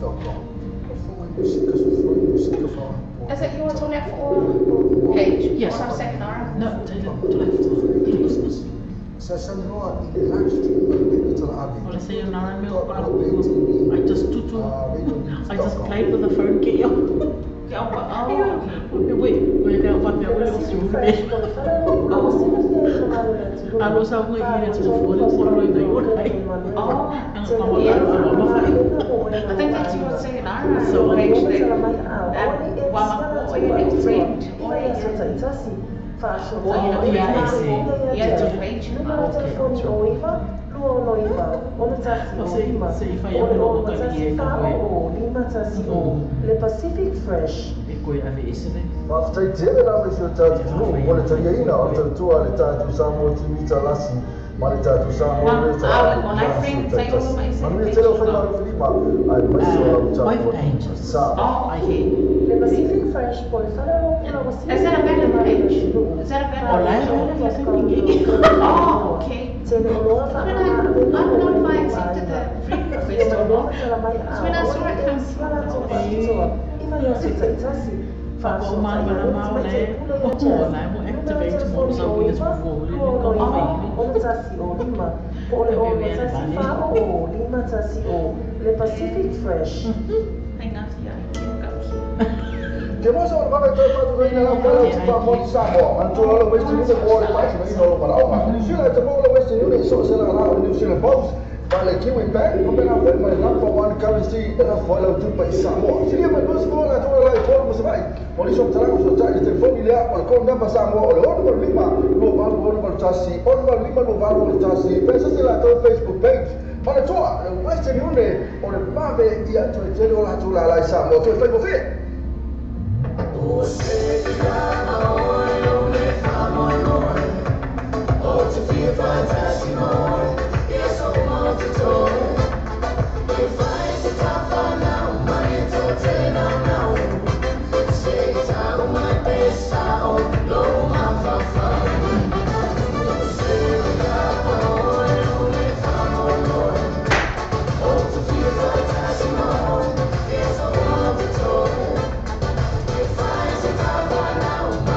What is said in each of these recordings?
Stockholm. Is it you want to left page? Yes. Or second arm? No, to left. Så sen har i livestream till Abby. Well, I say you're not I just I just played with the phone. Get up. Get up. Oh, wait, get up. But jag vill också gjorde det. Alltså så har jag inte så för det så har jag gjort det. I think that's you were saying our page there. Friend. Yeah, to page. Le Pacific Fresh. After I did it, I'm sure that you want to tell you now, after 2 hours, to some more to meet a lassie. Manita to some more. I hear. Le Pacific Fresh poi Is that a better page? Is that a better page? Oh, okay. I don't know if I accepted the free request or not. So when I saw it come Le Pacific Fresh. Che voi sono fatto venire a fare sta mozzamo, ma tu lo vedi che vuole fare, io non lo farò, ma se la tua lo vedi io so se la la io se la post, ma le kiwi bank, come la per my number one currency e la follow tu per Samoa. Se io mi posso fare la tua live form se vai, ma li sono tra so già il telefono lì ma con da Samoa, lo voglio lima, lo voglio tassi, o lo lima lo voglio tassi, pensa se la tua Facebook page. Ma la tua, Western Union o le bave di altro gelo la tua la Samoa, tu fai così. Now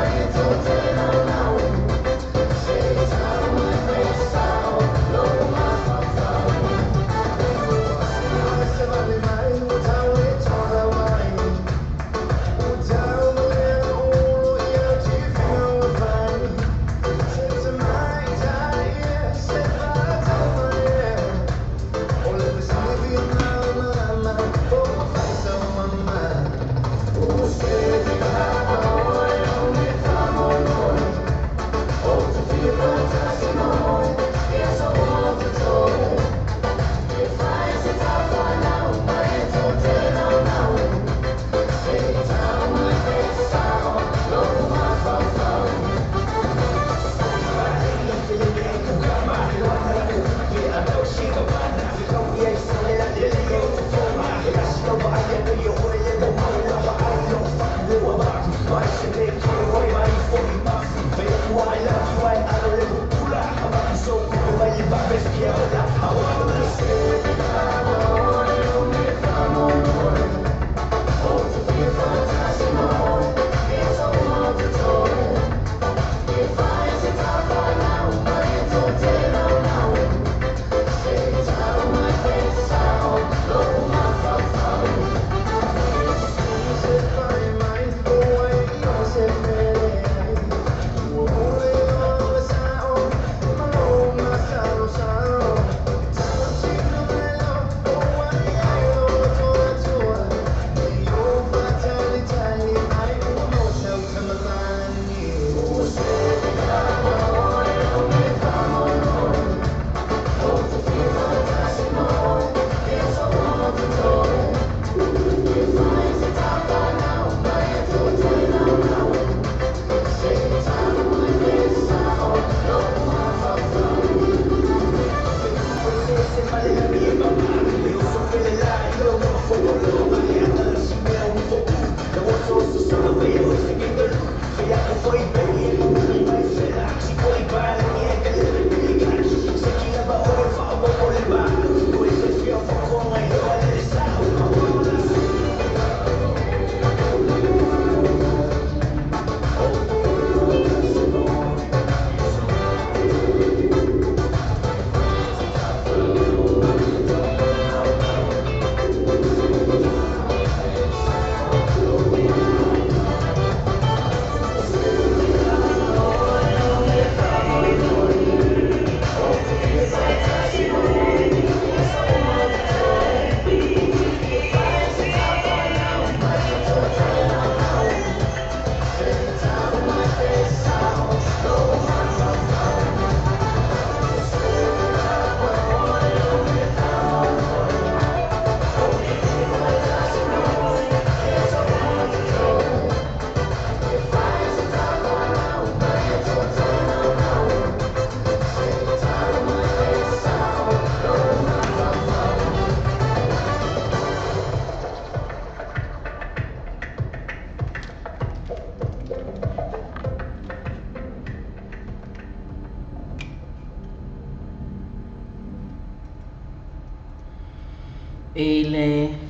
ele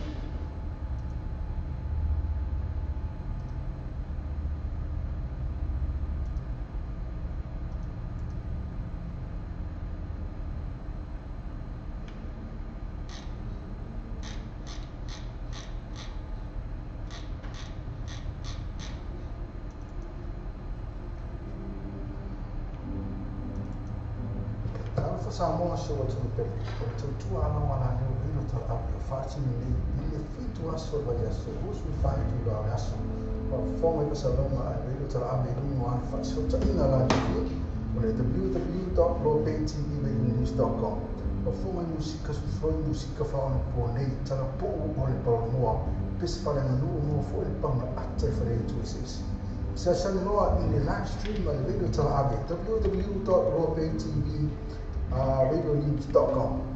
Samoa so to the pet to 2 hours and a little up the fighting in the free to us for yes, so who's we find to our asso. But for me, Saloma, I will tell Abbey one for so to in a land www.lobetv.com. But for my music, because we throw music of our pony, tell a poor boy more, peaceful and no for a pound after for the 26. Session Noah in the live stream by Radio Tel Aviv, www.lobetv.com. RadioNews.com.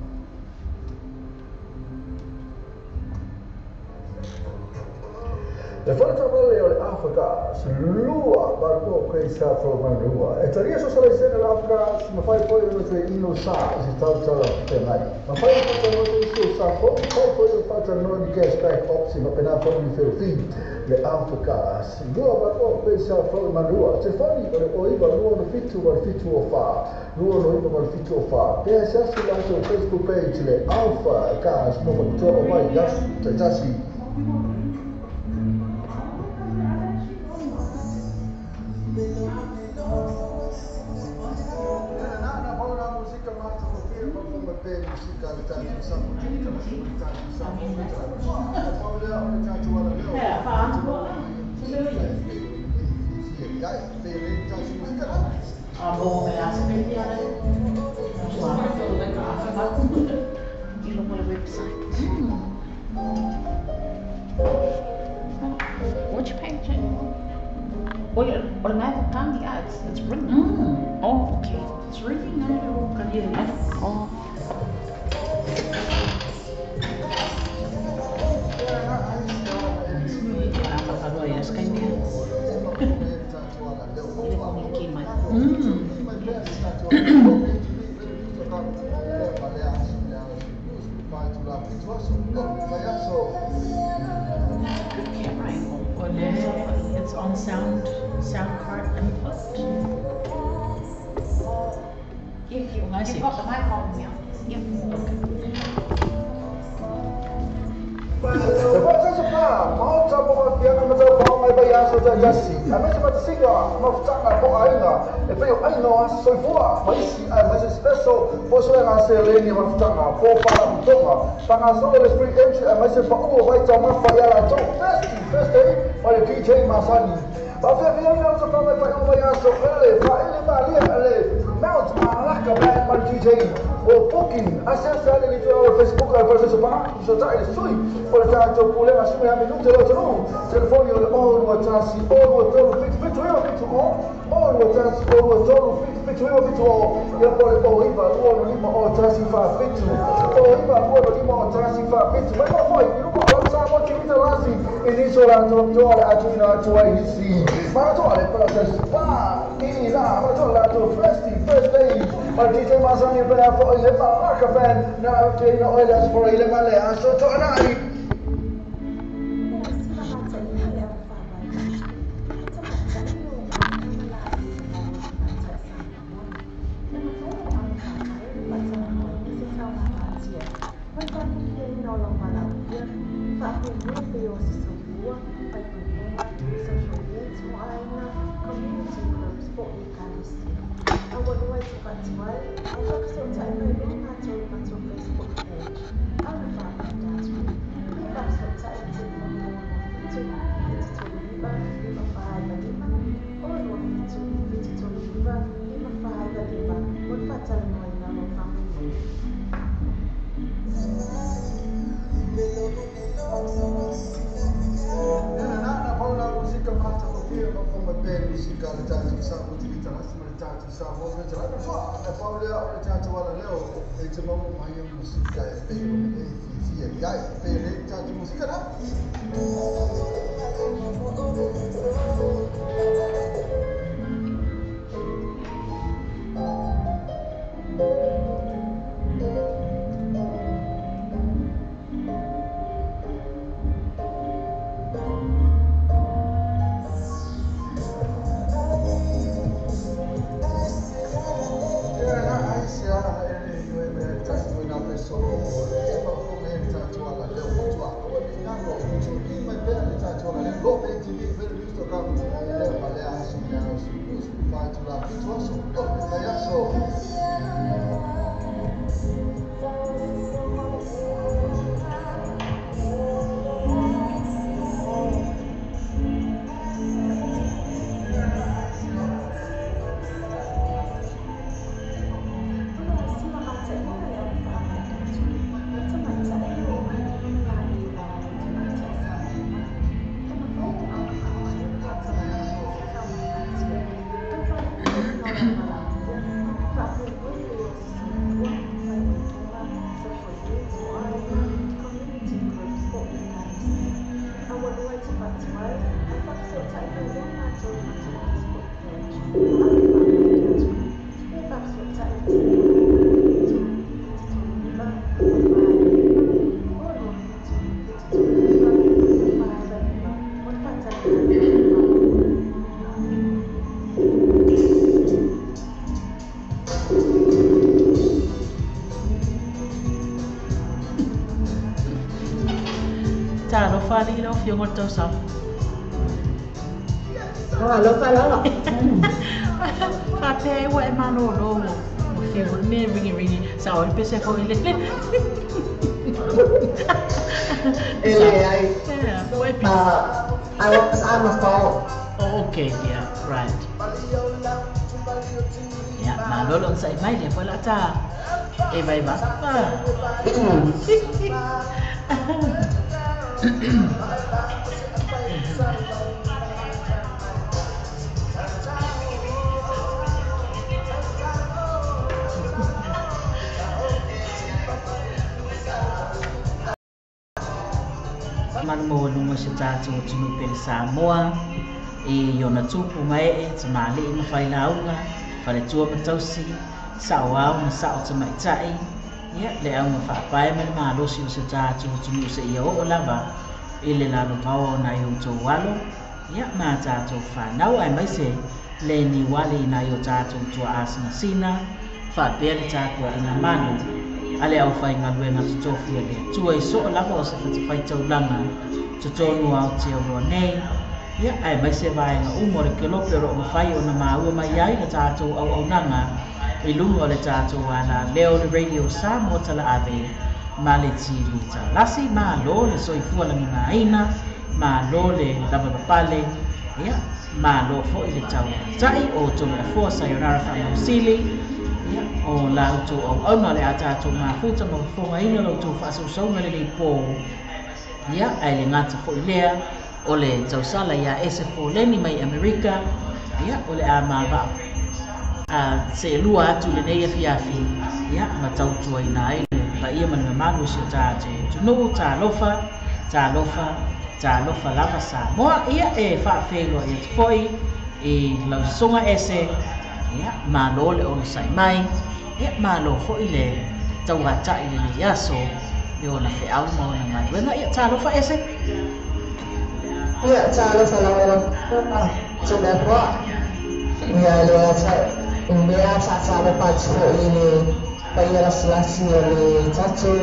Le fate trovare l'Africa, l'ua, barco questa forma l'ua. E te riesco a essere l'Africa, ma fai poi non sa, si sta per mai. Ma fai il sa, poi faccio il nome di back opsi, ma appena fuori di film. Le Africa, l'ua, barco questa forma l'ua. Se fai o iva l'ua non fitto fa. L'ua non iva non fitto fa. E se si lancia il Facebook page, le Alpha, gas, non trovo mai, già sì. Which page? Well, I haven't found the ads. It's ringing. Oh, okay. It's ringing now. Can you hear it? Oh. It's on sound card input. You've got the mic on, yeah. Yep. Okay. booking, acessa le Facebook al processo pagato, sociale, sui, portato pure la sua minuto lo trovo, telefonio all WhatsApp, all WhatsApp, fit io all WhatsApp, all WhatsApp, fit io, io poi iva uomo lima WhatsApp si fa fit, iva uomo lima WhatsApp si fa fit, ma poi non WhatsApp oggi mi trovi in isola totale a tua isi, ma totale processo pa, in là, ma totale first day, ma DJ Masani per la foto le marca fan, na che no è la spora le male a sotto anali. Lo fa lì lo fio molto so. Lo fa là. Fa te vuoi ma no lo fio ne ringi sao il pese con il I was on the phone. Oh, okay, yeah, right. Yeah, ma lo non sai mai le poi ta e vai va. Man mo no se ta tu no pe Samoa e yo na tupu mai e te mali ma fai launga fale tua ma tausi sawa ma sa o te mai tai ya le au ma fa pai ma lo si se ta tu no se yo o lava ile la no pao na yo to walo ya ma ta to fa na ai mai se le ni wali na yo ta tu asina sina fa pe le ta ko ina manu ale au fai ngalwe na tofu ele tua iso la mo se fati fai tau langa tonu au te ro nei ya ai mai se vai na umore ke lo pero ma fai ona ma u mai ai na tato au nanga i lungo le tato ala leo le radio sa mo tala ave male tiri ta lasi ma lo le soi fu la mina ina ma lo le lava pale ya ma lo fo ile tau tai o to la forza yonara fa sili o la tu o no le ata tu ma futa no fo ina lo tu fa so ngale le po ya ai le ngata fo ilea o le tau sala ya ese fo leni mai America ya o le ama ba a se lua tu le nei fiafi ya ma tau tu ina ai ba ia man ma no se ta tu no ta lofa lava sa mo ia e fa felo e foi e la songa ese ya ma lo le on sai mai ya ma lo fo ile tau ga ta ile le yaso yo na fe au mo na mai wena ya ta lo fa ese ya ta lo fa la wala so da kwa ya lo ta umbea ta lo pa tso ile pa ia la slasi le tato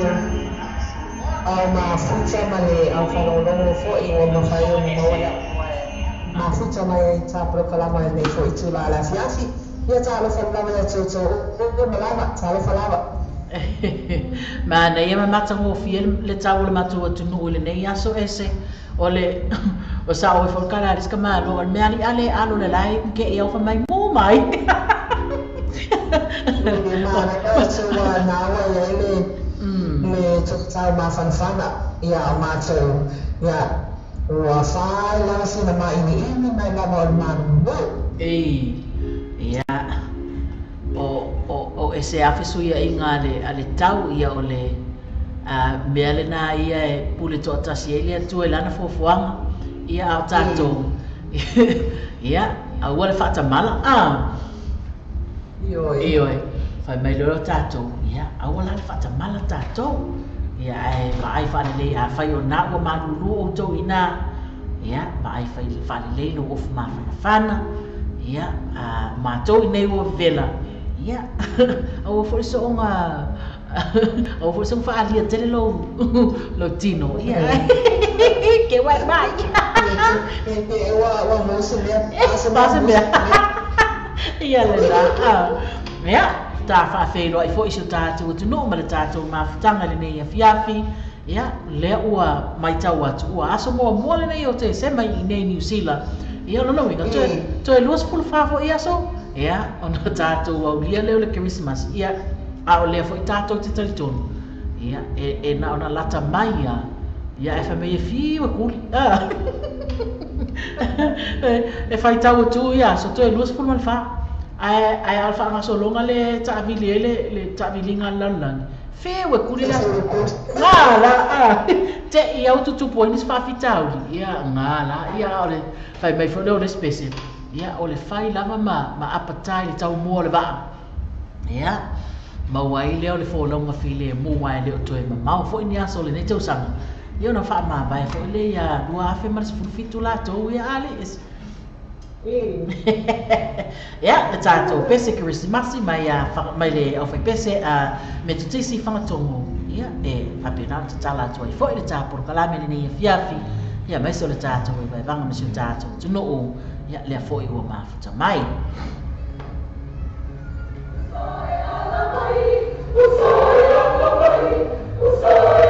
au ma futa male au fa lo fo i o ma fa yo ma wala ma futa mai ta pro kala mai nei fo itu la la fiasi ya ta lo fa la ya tso o malama ta lo fa la ma na ia mata ngo fiel le tau le matu tu no le nei aso ese o le o sa o fo kala ris ka malo al me ali ale alo le lai ke e o fa mai mo mai ma na so na wa le me to ta ma fan fana ya ma to ya wa fa la si na mai ni mai la ma mo ya o ese afisu ia inga ale tau ia ole mea le na ia e pule to atasi ele atu e lana fofuanga ia au tato ia au wale whata mala ioi fai mai loro tato ia au wale whata mala tato ia e maai whanelei a whai o na ua maruru o tau ina ia maai whanelei no ofu mawhana whana ia mātou i nei ua vela ia au fo so nga au fo so fa alia tele lo tino ia ke wa mai wa musimia. Musimia. Ia le la. Mea, ta fa felo ai fo iso tātou tu no ma le tātou mafutanga le nei afiafi. Ia, le ua mai tau atu ua aso mua le nei o te se mai I nei New Zealand. Ia lona winga, toe luas pulu fafo I aso. Ia, ona tātou au lia leo le Christmas. Ia, a o lea fo I tātou te talitonu. Ia, e na ona lata mai ia. Ia, e whamei e fiwa kuli. E whai tau atu ia, so toe luas pulu malfa. Ai alfa nga so longa le taavili le taavilinga lalang. Fewe kuri la. Ngala te ia o tutu poinis fa fitauli. Ia ngala ia ole fai mai fo le spese. Ia ole fai lava ma apatai le tau mo le va. Ia ma wai le ole fo longa file mo wai le to ma mau fo inia so le ne tau sanga. Ia na fa ma vai fo le ia dua fe mar fitu la to ia ale is. Ya, le tātou pese Krismasi mai le au fai pese me tutisi whangatongo. Ia, e whapena te tala atu ai fo I le tāporo kalame le nei fiafi. Ia, mai so le tātou e vai vanga mesi o tātou. Tuno o, ia, lea fo I ua mafuta mai. Sa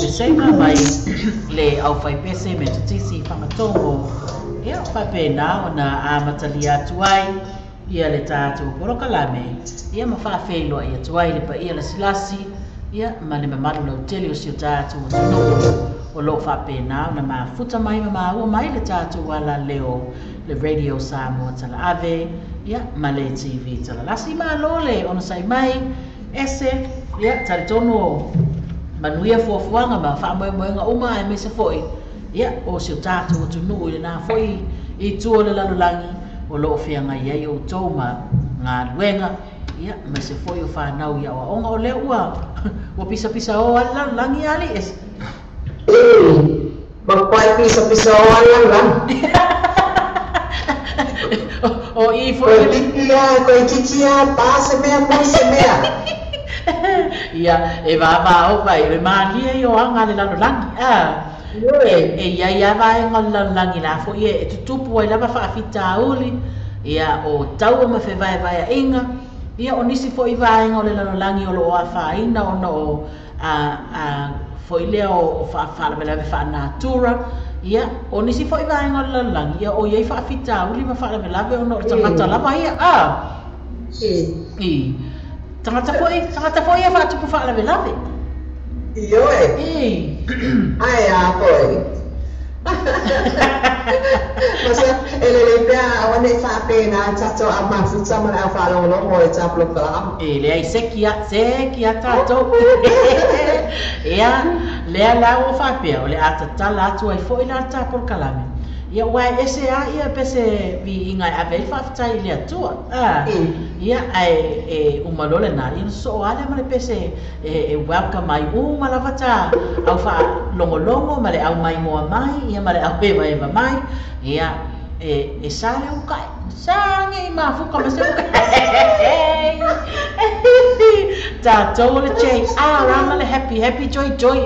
le senga mai le au fai pese me tutisi whakatongo ia whapena o na a matali atu ai ia le tātou porokalame ia ma whawhelo ia tuai le pa ia la silasi ia ma le mamalu lau tele o si o tātou o tuno o lo whapena o na ma futa mai ma ua mai le tātou ala leo le radio Samoa tala ave ia ma le TV tala lasi ma lole ona sai mai ese ia tari tono manuia fuafuanga ma whaamoemoenga uma e mese foi ia o si o tātou o tunu i na foi i tua le lalolangi o loo whianga iai o tauma ngā luenga ia mese foi o whanau ia o onga o leo ua o pisa o lalolangi ali es magpai pisa o lalolangi o i foi koe kikia pase mea moise mea ia e va o vai le malia i o anga le lalolangi ia ia vai ngol lalolangi la fo ia e tutupu ai lava whaafita uli ia o tau ma fe vai inga ia o nisi fo i vai ngol lalolangi o lo a whaina o no fo i leo o whaafala me lave whaanatura ia o nisi fo i vai ngol lalolangi ia o iei whaafita uli ma whaala me lave o no tangata lava ia tangata foi e whaatupu whaala me lave Iyo ai a koi masa ele pea awane fa pena tato ama futa mana fa lo mo e taplo kala le ai sekia tato ia le la o fa pea o le atata la tu ai foi la taplo kala ia wa ese a ia pese vi inga ave fa fta ile atua ia ai umalole na in so ale male pese welcome mai uma lavata au fa longo male au mai mo mai ia male au eva mai ia sale o kai sangi ma fu como se ta tole che ramale happy joy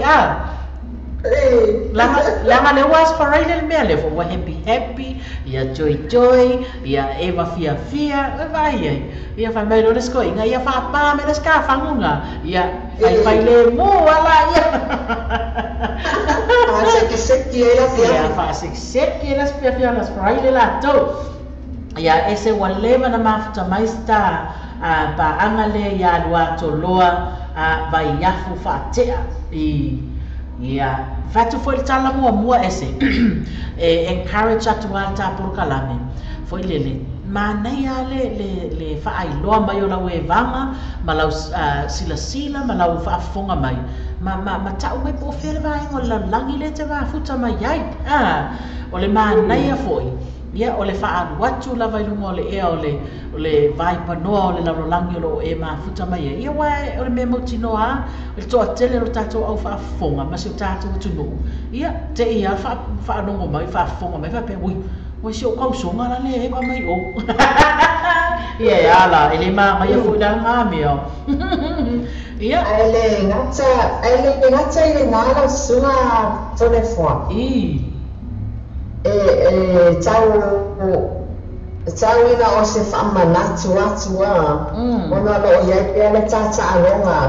Lama le was para ile me le fo happy ia joy ia eva fia vai ia fa mai lo sko inga ia fa pa me ska fangunga ia ai le mo ala ia seki ela ia fa seki ela fia las para ile la to ia ese waleva na mafuta maista pa angale ia lua to loa vai yafu fa tea ia fatu foi tala mua ese encourage atu alta por kalame foi lele mana ia le fa ai loa mai ola we vanga malau sila malau fa fonga mai ma tau mai po fere vai ngola langi le te va futa mai ai ole mana ia foi ia ole fa watu la vai lungo le ole vai panoa ole la langi lo e ma futa mai ia wa ole me motinoa le to tele lo tato au fa fonga ma se tato tunu ia te ia fa no mai fa fonga mai fa pe ui wa si o kau songa la le ba mai o ia ala ele ma mai fu da ma mio ia ele ngata ile ngala sunga telefon tau ina o se whamanatu atua ona lo ia pia le tata alonga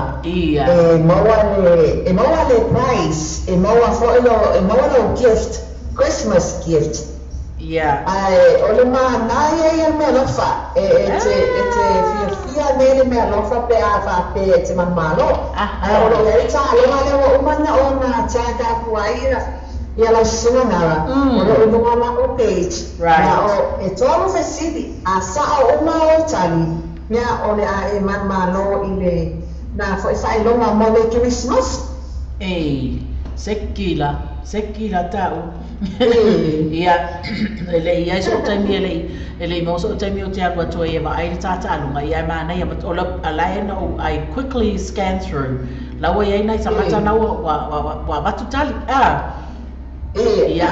maua le prize maua lo gift Christmas gift ole manai ia me alofa te fia nele me alofa pe a fa pe te mamalo ole ia ta alonga le umana ona tata puaira ia la sua nara o lunga la o page na o e tolo fe sibi a sa o ma o tani na o le a man malo ile na foi sai longa mo le Christmas sekila tau ia ia so time ele mo so time o te agua to ia va ai tata lunga ia mana ia mat ola alai no I quickly scan through lawa ia nai sa mata na wa batutali ia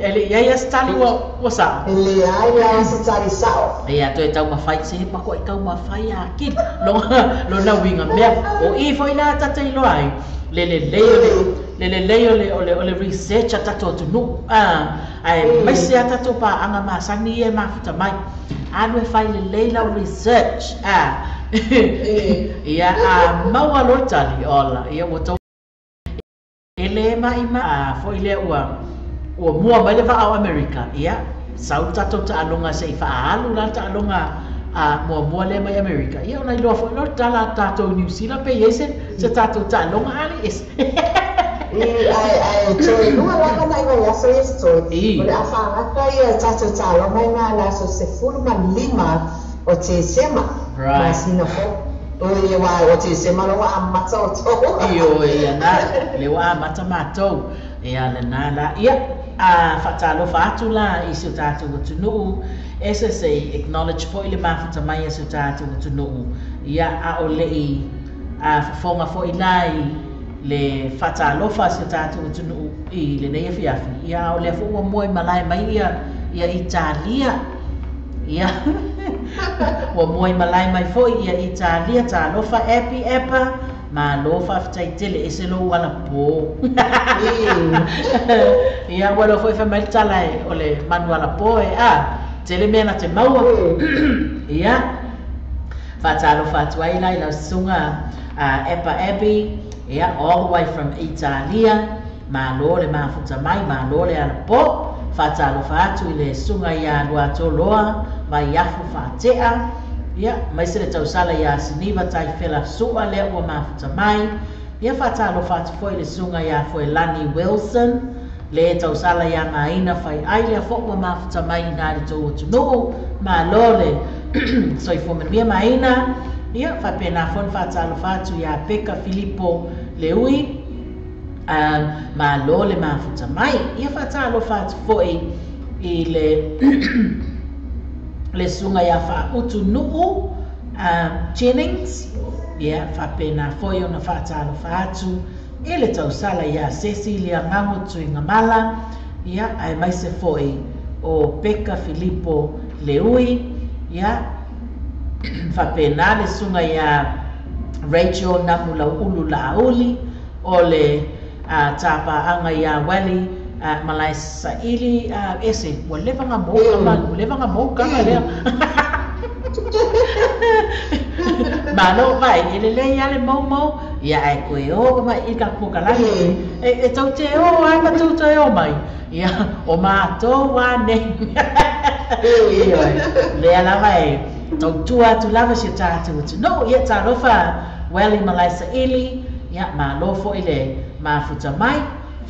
ele ia stali wa sa ele ia stali sao ia to tau ma fai se pa ko kau ma fai akil lo na winga me o I foi na tata I lo ai le ole research tato tunu ai mai se tato pa anga ma sani e ma futa mai anu fai le la research ia maua lotali ola ia le mai ma fo ile ua mua mai le whaau Amerika ia sau tatou ta'alonga se i whaalu la ta'alonga mua le mai Amerika ia ona i loa fo ilo tala tatou New Zealand pe iese se tatou ta'alonga ali es ai toi lua laka nai mai aso yes toi ole a whaangaka ia tatou ta'alonga ngā laso se 45 o te sema ma sina fo Oi wa o te sema lo a mata o to. Io ia na le wa mata matou. Ia le na la ia a fatalo fatu la i se tatu tunu SSA acknowledge fo ile mafuta mai se tatu tunu. Ia a o le i a fonga fo ilai le fatalo fa se tatu tunu i le nei fiafi. Ia o le fo mo mai mai ia Italia. Ia wa moi malai mai foi ia Italia ta lofa epa ma lofa ftaitele ese lo wala po ia wala foi fa mai tala ole manuala po tele mena te maua ia fa ta lofa twaila ila sunga epa epi ia all the way from Italia ma lole ma futa mai ma lole ala po fa lofa atu ile sunga ia lua toloa mai yafu fatea ia mai se tau sala ia siniva tai fela sua le o mafuta mai ia fatalo fatu foi le sunga ia foi Lani Wilson le tau sala ia maina fai ai le fo o mafuta mai na le tau tunu ma lole so i fo mia maina ia fa pena fon fatalo fatu ia Peka Filippo Leui ma lole mafuta mai ia fatalo fatu foi i le sunga ia fa utu nuu Jennings ia fa pena foi ona fa talo fa atu ele tau sala ia Cecilia Ngango tuinga mala ia ai mai se foi o Peka Filippo Leui ia fa pena le sunga ia Rachel Namula Ulu Lauli o le tapa anga ia Wali Malaisa ili ese walefa nga moka lea Malo vai ele ya le mau ya ai koe o mai i ka puka la e tau te o ai ka tau te o mai ya o ma to wa ne le ala vai tau tua tu lava se ta tu no ya ta lo fa Wali Malaisa ili ya ma lo fo ile ma futa mai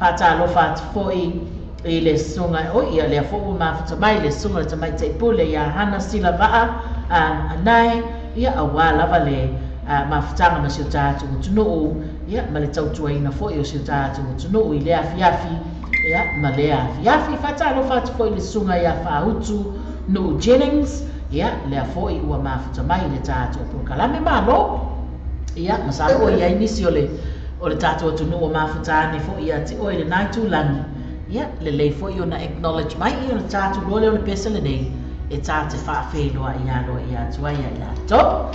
fata lo fat foi ile sunga o ia le fo ma futa mai le sunga te mai te pule ya hana sila va anai ia awala vale ma futa ma se ta tu tunu ia ma le tau tua ina fo o se ta tu tunu ile afiafi ia ma le afiafi fata lo fat foi le sunga ya fa utu no Jennings ia le fo i wa ma futa mai le ta tu por kalame ma lo ia ma sa o ia inisio o le tatou tunu o mafuta ne fo ia te o le nai tūlangi ia le fo i ona acknowledge mai i ona tatou lole o le pesa le nei e tā te whaafeloa i aloa i atua ia i ato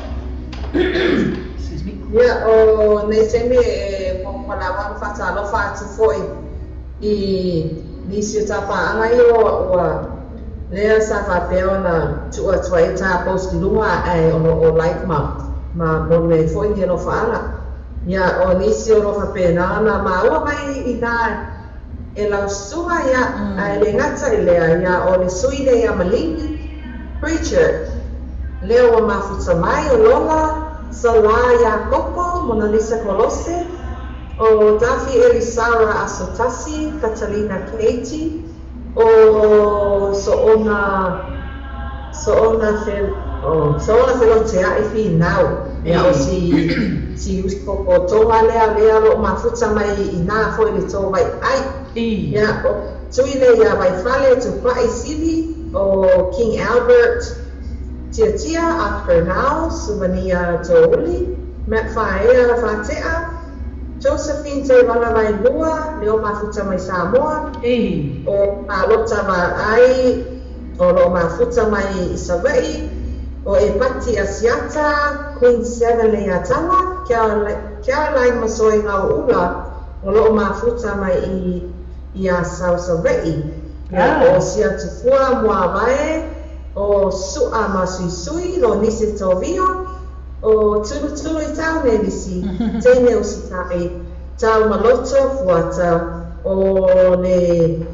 excuse me ia o nei seme e pongpalawa whatalo whatu fo i nisi o tapaanga i o lea sa whapea ona tua tua i tā posti lunga ai o life ma mone fo i no whaala ia o nisi o rofa pena na maua mai i nā e lau suha ia a le ngata i lea ia o le suide ia Malingi Preacher leo o mafuta mai o Lola Sala ia Koko Mona Lisa Kolose o Dafi Elisara Asotasi Catalina Keiti o Soona Felotea i Finau ia o si usko tonga lea lo mafuta mai i nā foi le tō vai ai ia o tuile ia vai fale tu pai sili o King Albert tia Akernau Suvania Jouli Matt Faea Fatea Josephine te wana vai lua leo mafuta mai Samoa o alota mai o lo mafuta mai Savai o e pati asiata Queen 7 le atama Caroline Masoi ngau ula o lo mafuta mai i a Savai o sia tufua mua vai o sua masuisui lo nisi tovio o tulu i tau ne nisi tene o si tai tau maloto fuata o le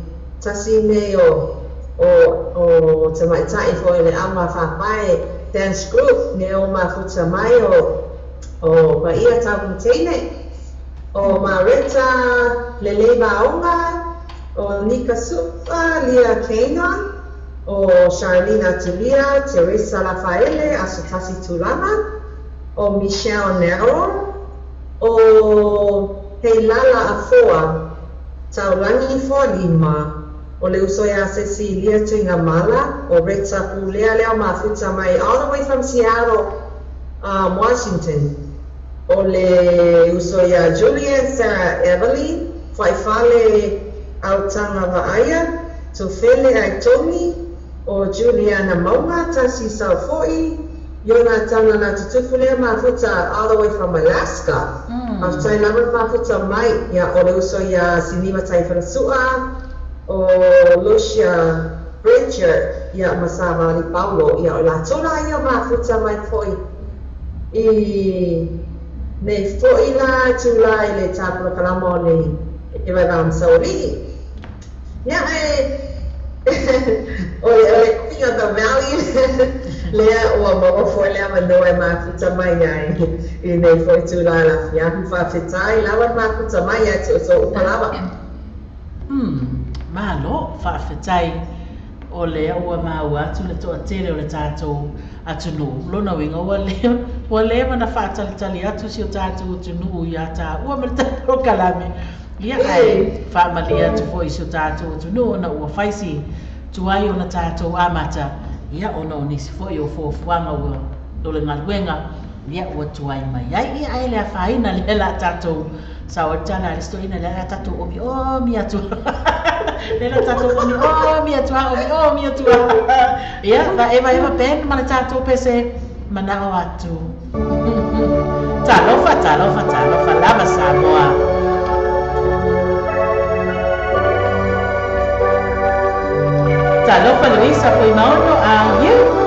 tasi nei o te mai tai fo le ama whapai dance group ne o mafuta mai o pa ia tau teine o Marita le maunga o Nika Supa Lia Kanon o Charlene Tulia Teresa Rafaele Asutasi Tulama o Michelle Nero o Heilala Afoa Taulangi Folima o le usoya Cecilia Tuingamala o Rita Pulea Leo Mafuta Mai all the way from Seattle, Washington. O le usoya Julian Sarah Evelyn Faifale Autanga Vaaya Tofele Aitomi o Juliana Mauma Tasi Saufoi Yona Tana na Tutufule Mafuta all the way from Alaska. After Lama Mafuta Mai ya o le usoya Sinima Taifarasua o Lucia Bridger ya Masava Li Paulo ya o la tola ya Mafuta Mai foi ne foi la tula le tapla kalamo le e vai vam sauri ya o King of the Valley le o mo foi le mano e Mafuta Mai ya e ne foi tula la ya fa fetai la Mafuta Mai ya so palava malo whaafetai o lea ua mau atu le toa tere o le tātou atunu. Lona winga ua lea mana whaatalitali atu si o tātou atunu i a tā ua mara tātou kalame. Ia ai whaamali atu fo i si o tātou atunu ona ua whaisi tuai o na tātou amata. Ia ona o nisi fo i o fuanga ua dole ngaluenga. Ia ua tuai mai. Ia ai lea whaina lea la tātou sawatana risto ina lea tātou omi omi atu. Lela tātou omi omi atua omi omi atua. Ia, eva pen mana tātou pese mana o atu. Talofa lava Samoa. Talofa Luisa foi maono a you.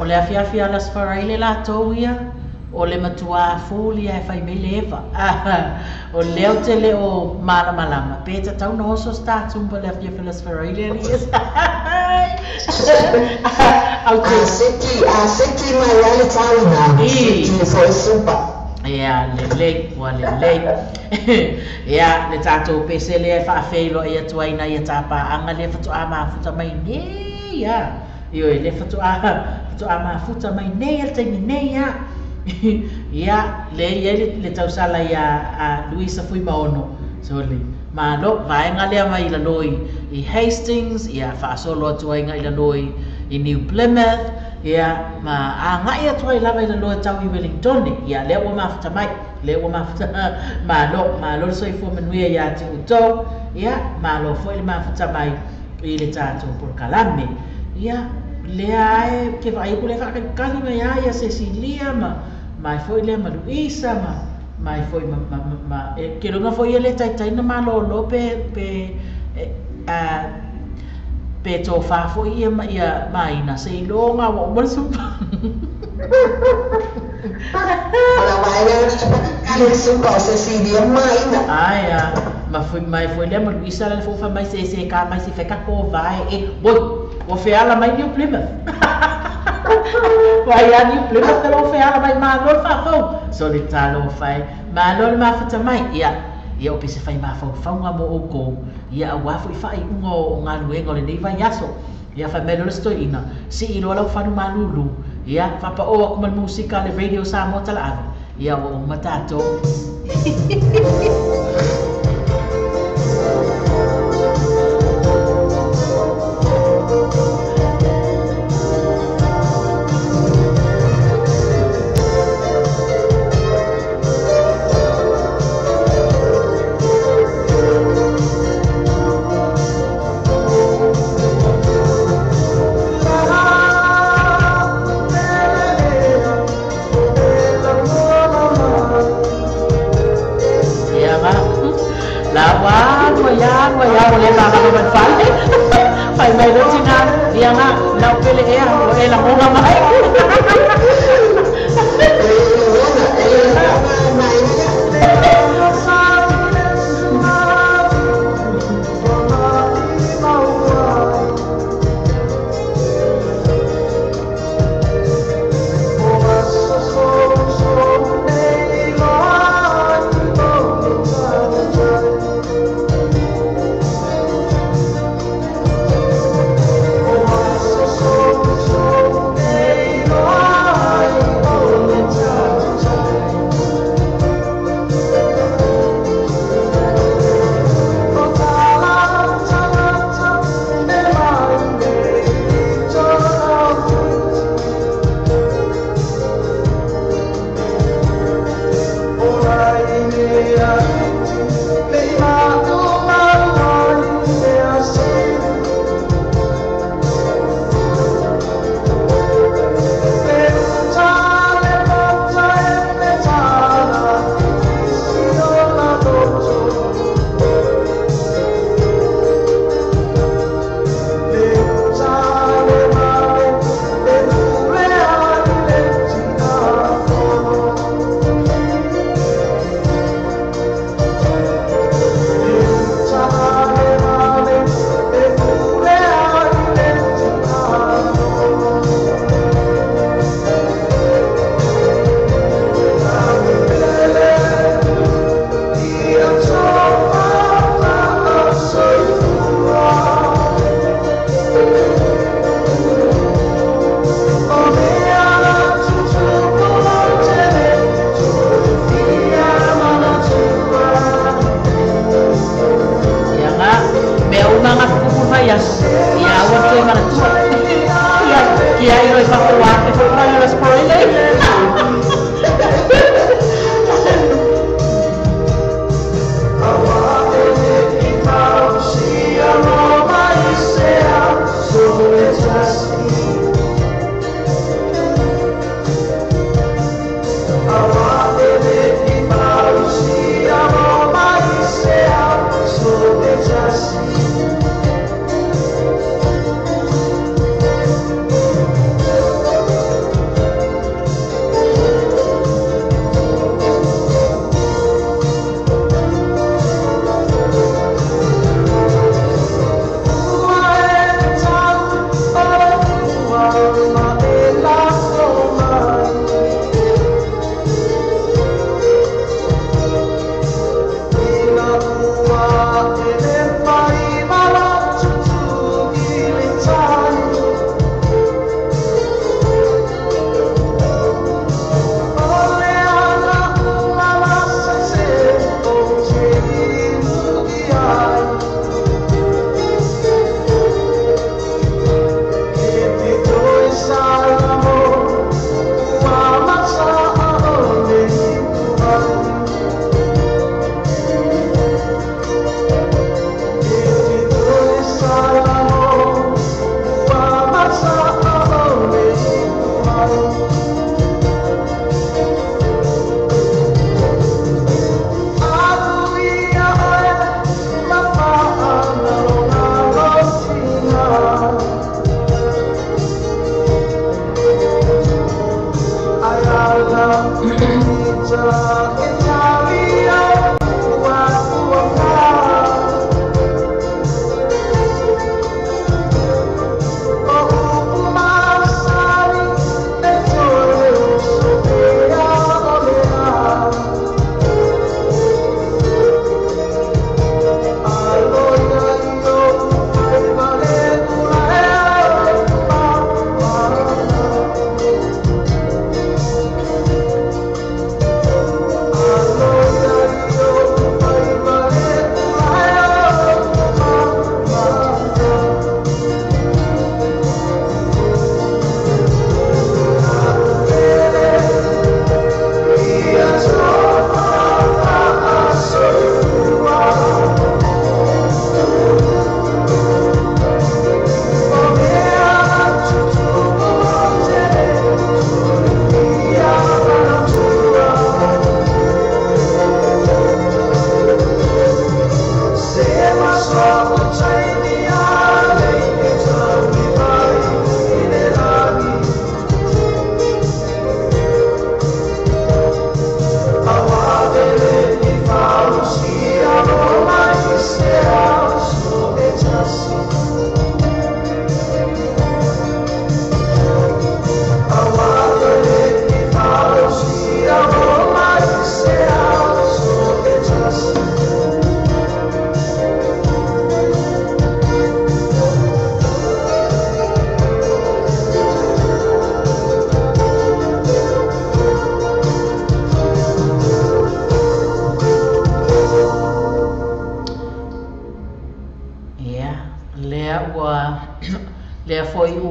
le afia las faraile la toia o le matua fuli e fai beleva o leo te le o malama peta tau no so sta tumba le afia las faraile ali Seki mai ale tauna ki foi supa ya le ya le tato pese le fa felo ia tuaina ia tapa anga le fatu ama futa mai ne ya io le fatu ama futa mai ne te ne ya ya le tau sala ya Luisa fui maono so le malo vai ngale mai la loi I Hastings ya fa solo tuainga ila loi I New Plymouth ya ma anga ia tuai lava ila loi tau I Wellington ya le o mafuta mai le o mafuta malo so I fo manuia ya ti uto ya malo fo ile mafuta mai I le tato por kalame ya le ai ke vai ko le fa kali mai ya Cecilia mai foi le ma Luisa mai foi ma ke lo foi ele tai na malo lo pe to fa foi ia mai na sei lo nga wo mo supa ala mai le supa Cecilia mai na ai mai foi le ma Luisa le fo fa mai se ka mai se fe ka ko vai boi o fe ala mai New Plymouth vai a New Plymouth lo fe ala mai malo fa fo so le talo fai malo ma fa mai ia o pese fai ma fa nga mo o ko ia wa foi fai ungo nga luengo le nei vai aso ia fa melo sto ina si ilo la fa no malulu ia fa pa o ko mal musika le radio sa mo tala ia o matato phải về đến Chính An đi ăn á đâu cái lễ em là mua ngâm ấy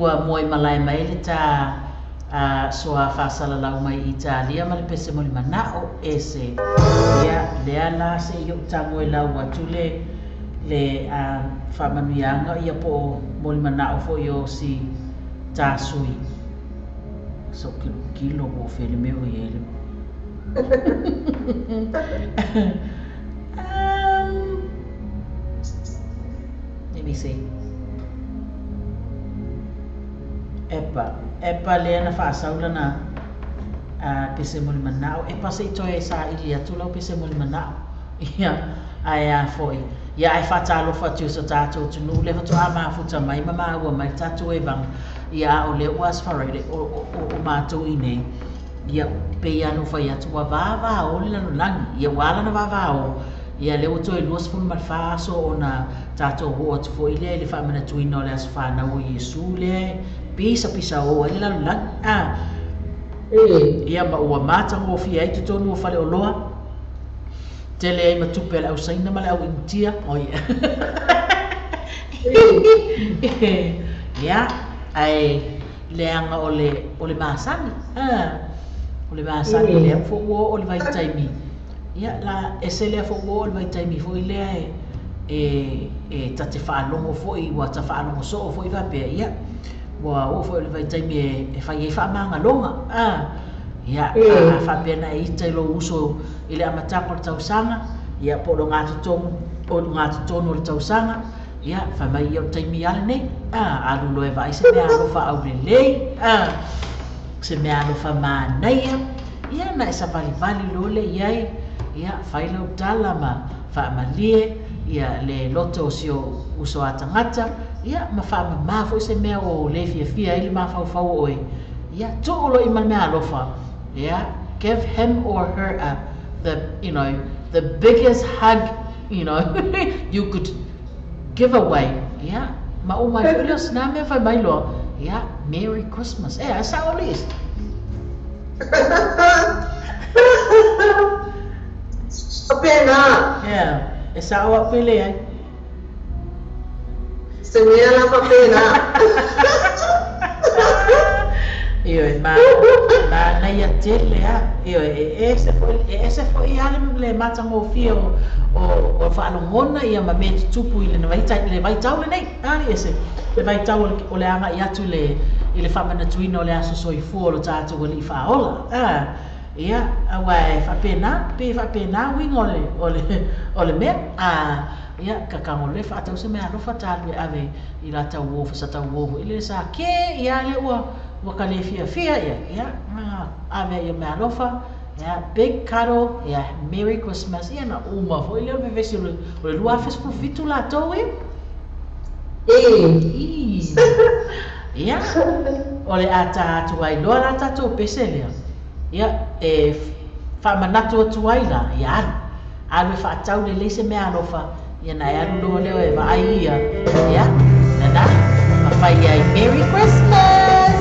ua moi malai mai le ta soa fasala lau mai Italia ma le pese mo le manao ese ia le ala se yo tango lau atule le whamanuianga ia po mo le manao fo yo si tasui so kilo o fele meu i ele let me see Epa le na whaasaula na pese mo le manao epa se itoe sa ili atu lau pese mo le manao ia ai foi ia ai whatalo whatu sa tātou tunu le whatu a mafuta mai mama ua mai tātou e bang ia o le uas whareire o mātou i nei ia pe anu whai atu wa vāvā o le lanu langi ia wala na vāvā o ia le oto e luas pun malwhaaso o na tātou ho atu fo i le whamana tuina o le asu whanau i Jesu le pisa o ele lanu langi ia ma ua mātango o fia i tutonu o whale o loa tele ai matupe au saina male au intia o ia ia ai leanga o le masani o le masani le fo o le vai taimi ia la esele fo o le vai taimi fo ile e tate whaalongo fo i wa ta whaalongo so fo i va pe ia wa o fo le vai taimi e fai e whaamanga longa ia whapena e ita ilo uso ile amatako le tausanga ia po lo ngātu tonu le tausanga ia whamai iau taimi ale nei alu loe vai se mea alofa au le lei se mea alofa mānaia ia na e sa vali lole iai ia whailau tala ma whaamalie ia le loto sio uso atangata ia ma whaamamafo se mea o le fia ili ma whau oe ia tuolo i ma mea alofa ia give him or her the biggest hug you could give away yeah ma o mai filios na me fai mai lo yeah Merry Christmas asa o list apena yeah esa o pele ai se mira la papena io ma na ia tele io ese foi ia le matango fio o whaalongona ia ma me tupu ile na vai tau le nei ese le vai tau o le anga ia tu le ile whamana tuina o le aso soi fuo lo tātou o li whaola ia awai whapena wing o le mea ia kakango le whaatau se mea rofa tālu e ave i la tau wofu sa tau wofu ile sa ke ia le ua wakale fia ia ave ia mea rofa yeah, big cuddle, yeah, Merry Christmas. Yeah, na uma foi ele me vê o lua fez profito lá tô yeah, olha ata tu ai lo ata tu peselia. Yeah, fa manato tu ai lá, yeah. Ave fa tau le lese me alofa. Yeah, na ya lo le va ai yeah. Nada, fa ai Merry Christmas.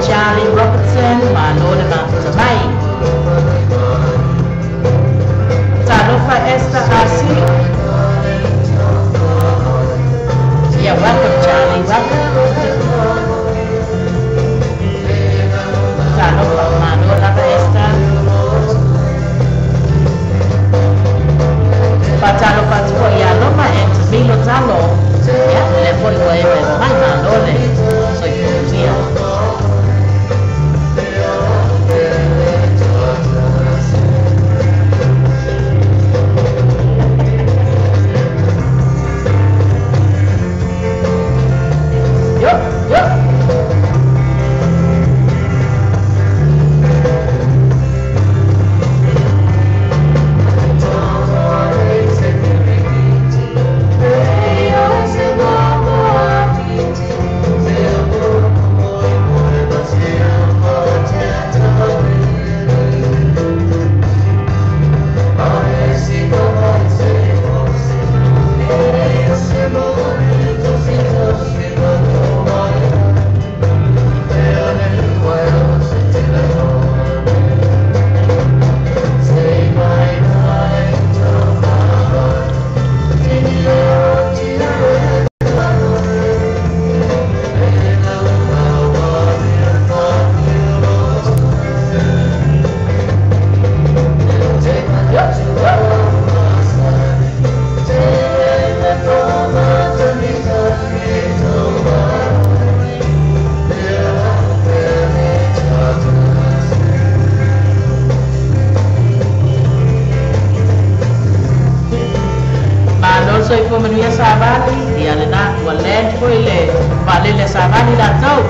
Charlie Robertson, Manolo Mafutamai. Tarofa esta assim. Yeah, welcome Charlie, welcome. Tarofa Manolo esta. Tarofa tua ya loma et Milo Talo. Yeah, le foi o mai Manolo. Soy policía. i fo manuia savali ia le na tua land foi le vale le savali la tau.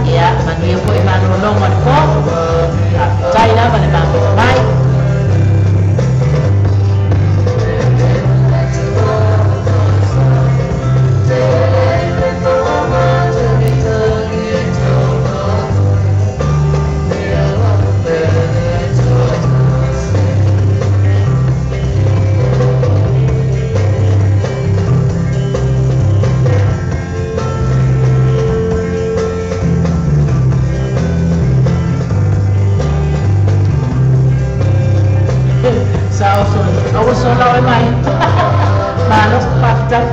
Ya, bagi aku iman nolong mereka. Saya dah pada bang baik. Aku solo main. Malas pakcak.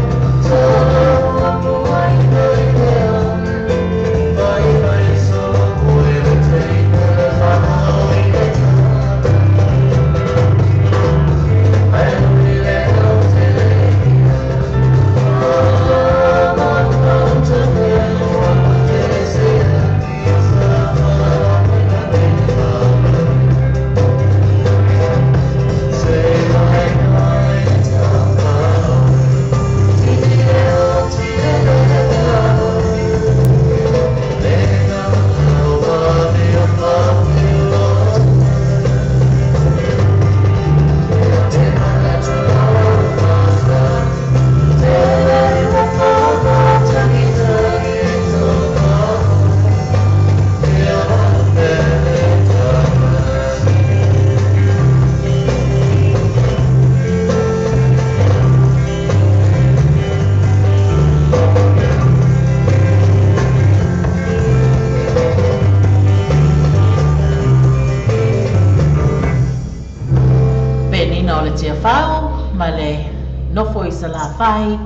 Male no foi sala fai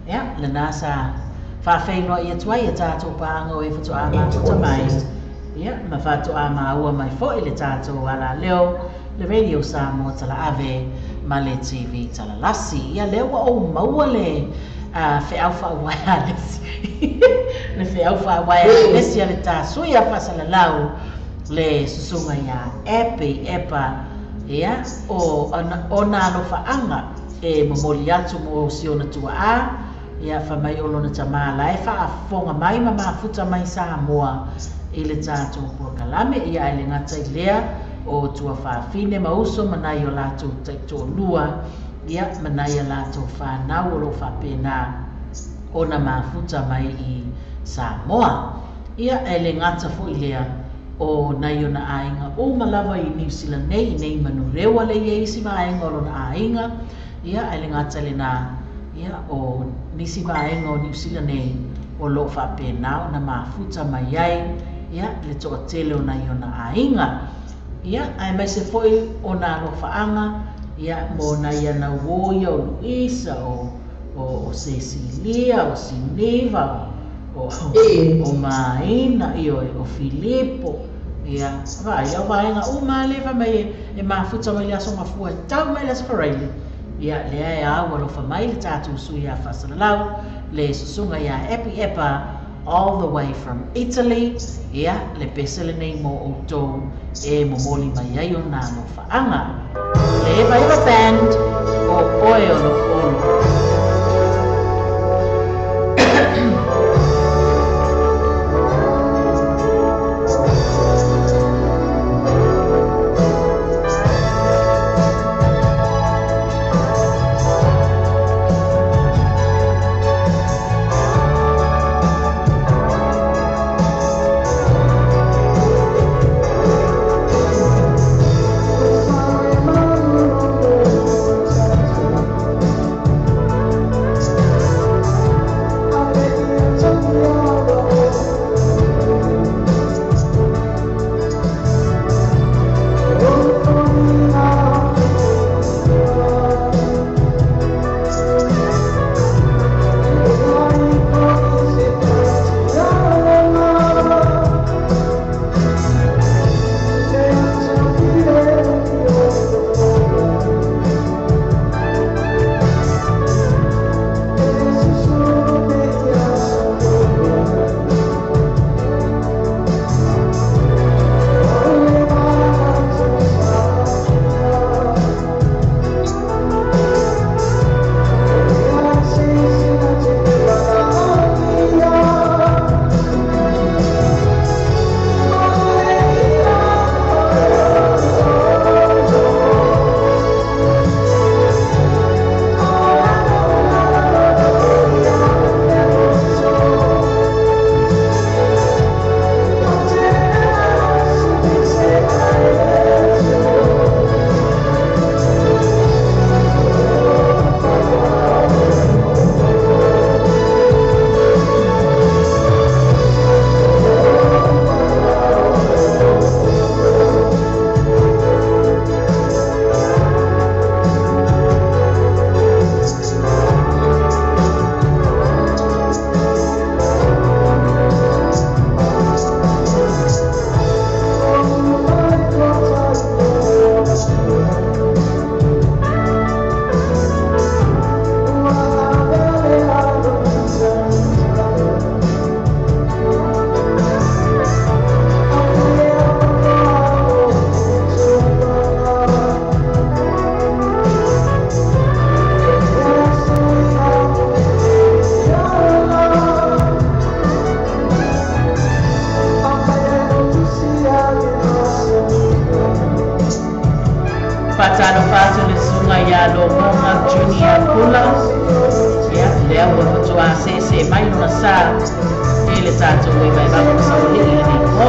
ya le nasa fa fei no ia tuai ta to pa ngo e futu ama futu mai ya ma fa to ama ua mai fo ile ta to ala leo le radio sa mo tala ave male tv tala lasi ya leo o mauale fe alfa wireless le fe alfa wireless ya le ta so ya fa sala lau le susunga ya epa ya o ona no fa anga e momoli atu mo siona tua a ya fa mai olona tama la e fa afonga mai mama futa mai sa moa ile tato por kalame ia ile ngata ilea o tua fa fine mauso manai o lato to lua ia manai lato fa na o fa pena ona mafuta mai i Samoa ia ile ngata fo ilea o naiona ainga o malava i New Zealand nei manu rewa le ia isi ainga o na ainga ia ele ngata le na ia o nisi ainga o New Zealand nei o lo fa pena na mafuta mai ai ia le to tele o naiona ainga ia ai mai se foi o na lo fa anga ia mo naiana woia o Luisa o Cecilia o Sineva o Maina o Filippo ia vai nga uma leva mai e mafuta mai la so mafua tau mai la sparele ia le ai wa lo fa mai le tatu su ia fasalau le sunga ia epa all the way from Italy ia le pesele nei mo o to e momoli mai ai ona no fa anga le vai band o oil o ia ua fatua se mai lona sa e le tātou e vai vanga masauli i le nei po.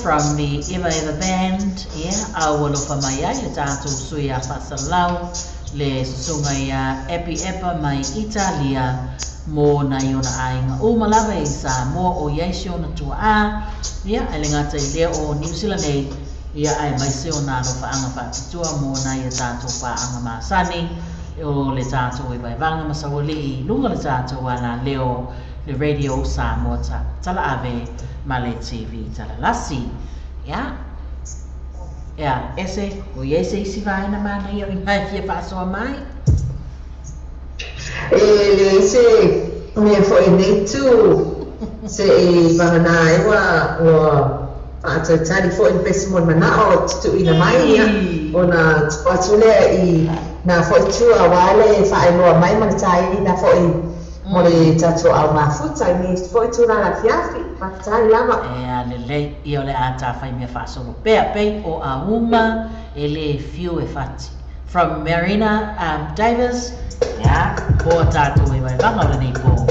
From the Eva Eva Band, awalo famaya le tātou sui a whasalau le sungai Epi Epa mai Italia mō na iona ainga o malawa i Samoa o Yeisio na tua a ele ngata i lea o New Zealand ai mai se o nāno whaanga whatitua mō na i tātou whaanga māsani o le tātou e vai vanga masawali i lunga le tātou ana leo le radio Samoa tala ave ma le TV tala lasi ese o ese isi vai na mana ia i mai fia paso mai le se me foi nei tu se i vana e wa ata tari foi in pesimon mana o tu ina mai ona spatule i na foi tu awale fa no mai man tai na foi mole tatu au mafuta ni foi tu na fiafi patai lama le io le ata fai me fa solo pe o auma ele fiu e fati from Marina Davis po tatu e vai vanga le nei po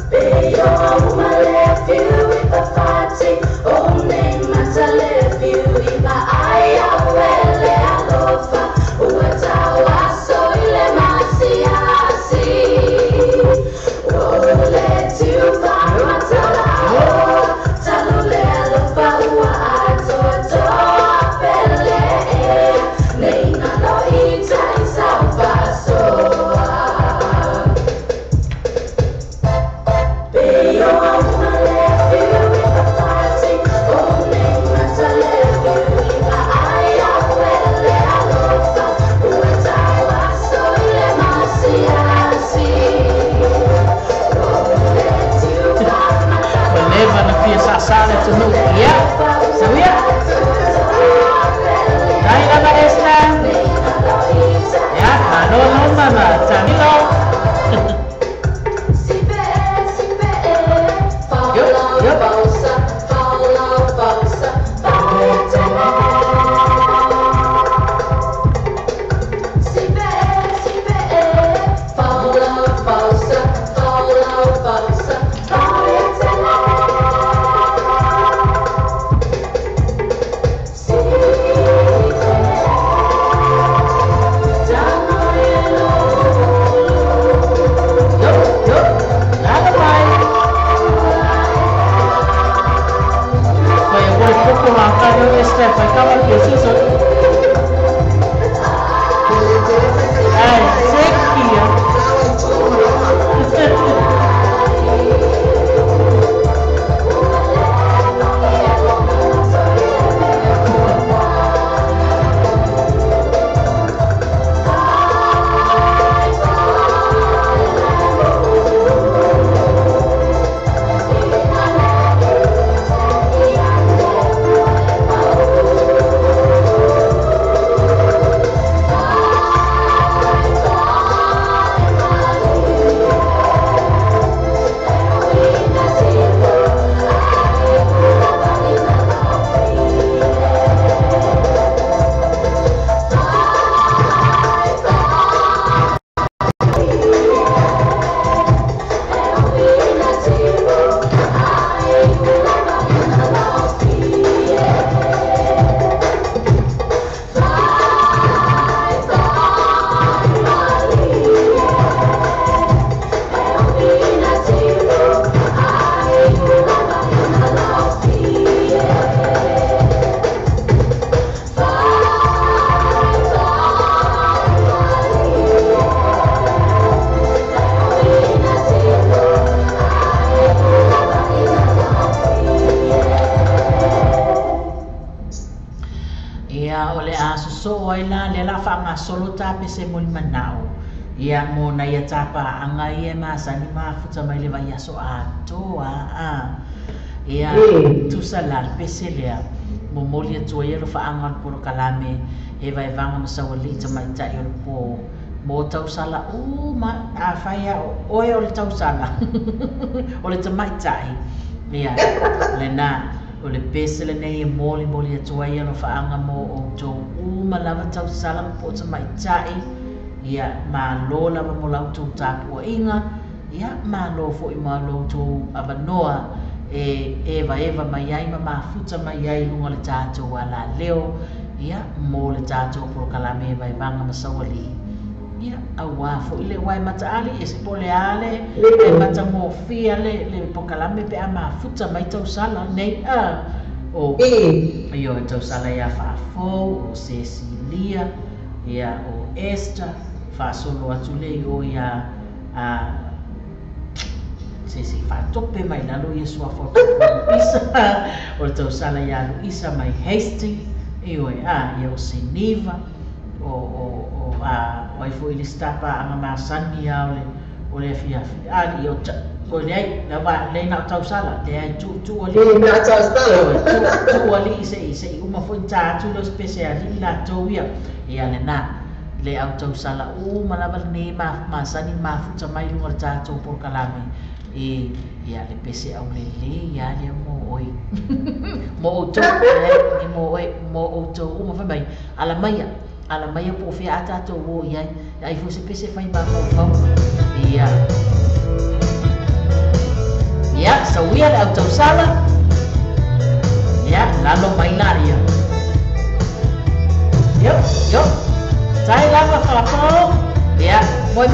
pe o auma le fiu e fa fati o nei mata le fiu e va ai awele alofa o atawa so ile masiasi o le tu fa matala talo le alofa ua ato pele nei na lo ita i salvaso pe o phải cao hơn kiểu xưa rồi. Xếp kìa. Solo tape se mol manao ia mo na ia tapa anga ia masani ma futa mai le vai aso ato a ia tu salal peselea mo molia toia lo fa anga por kalame e vai vanga masawali ta mai ta yo po mo tau sala ma a faia o e o le tau sala o le ta mai tai ia le na o le pesele nei e moli atua ia no whaanga mo o tō uma lava tau salam po ta mai tai ia ma lo lava mo lau tō tāpua inga ia ma lo fo i ma lo tō avanoa e eva mai ai ma mafuta mai ai lunga le tātou ala leo ia mo le tātou pro kalame vai vanga masawali ia awa fo ile wai mata ali e se pole ale e mata mo fia le pokalame pe ama futa mai tau sala nei o io tau sala ia fa fo o Cecilia ia o Esther fa solo atu le o ia se fa tope mai lalo ia sua foto isa o tau sala ia Luisa mai Hastings io ia o Seniva o foi ele stapa a masani o le fia ali o le na va le na tau sala te tu ali na tau sala tu ali se uma foi ta tu lo speciali la toia e ale na le au tau sala uma la ne masani ma futa mai lunga ta tu por kalame e ale pese au le ya le mo oi mo to mo o to uma fa mai ala mai po fia ata to wo ia ai fu se pese fai ba mo ia sa wia au tau sala ia lalo mai laria yo sai lava fa ia moi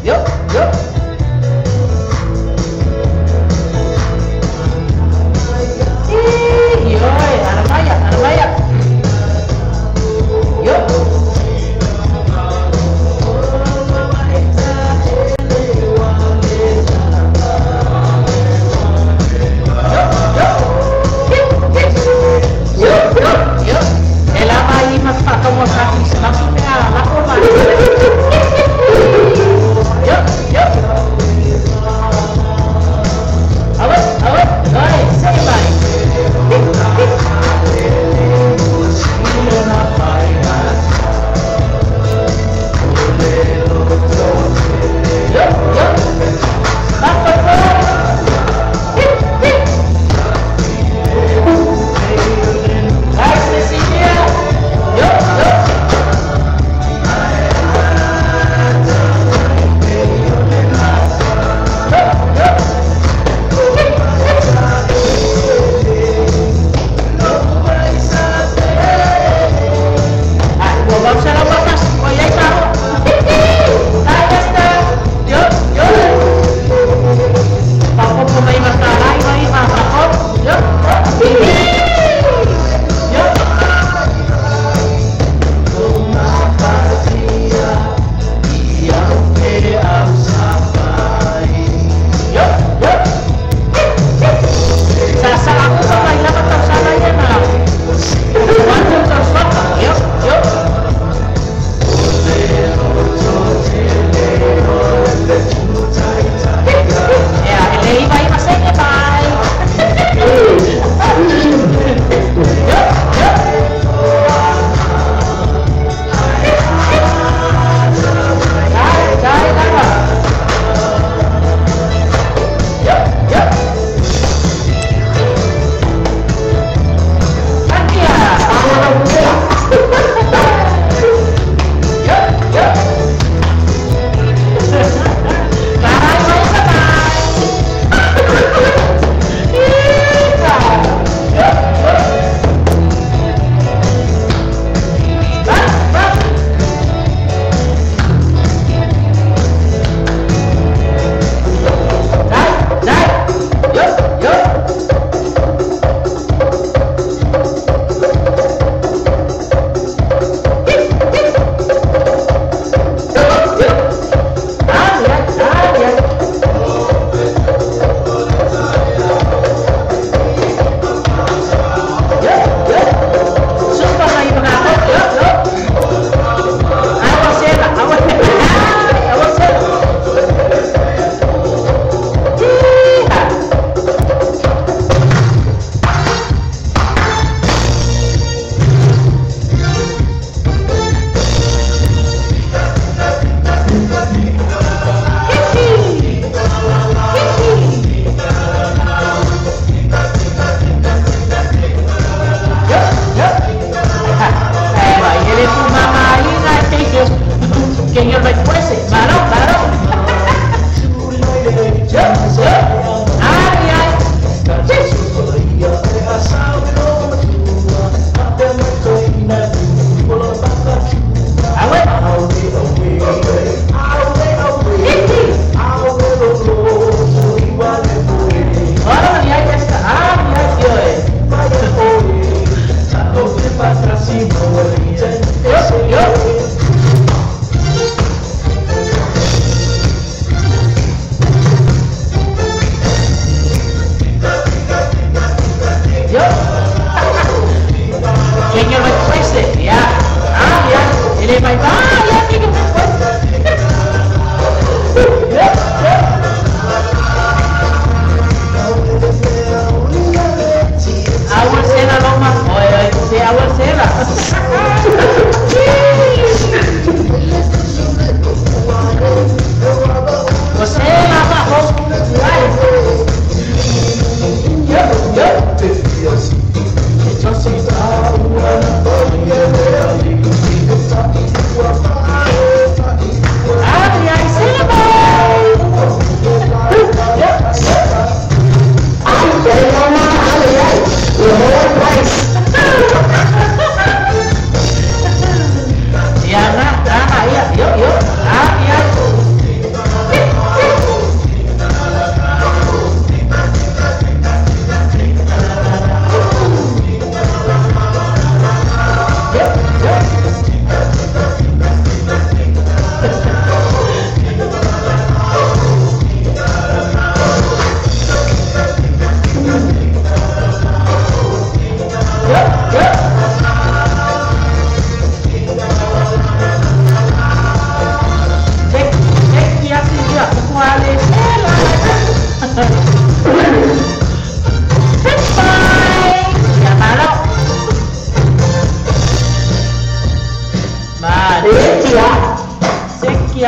yo Armaya. Yo. El ama ahí más para como salir, se va a la forma. Yo.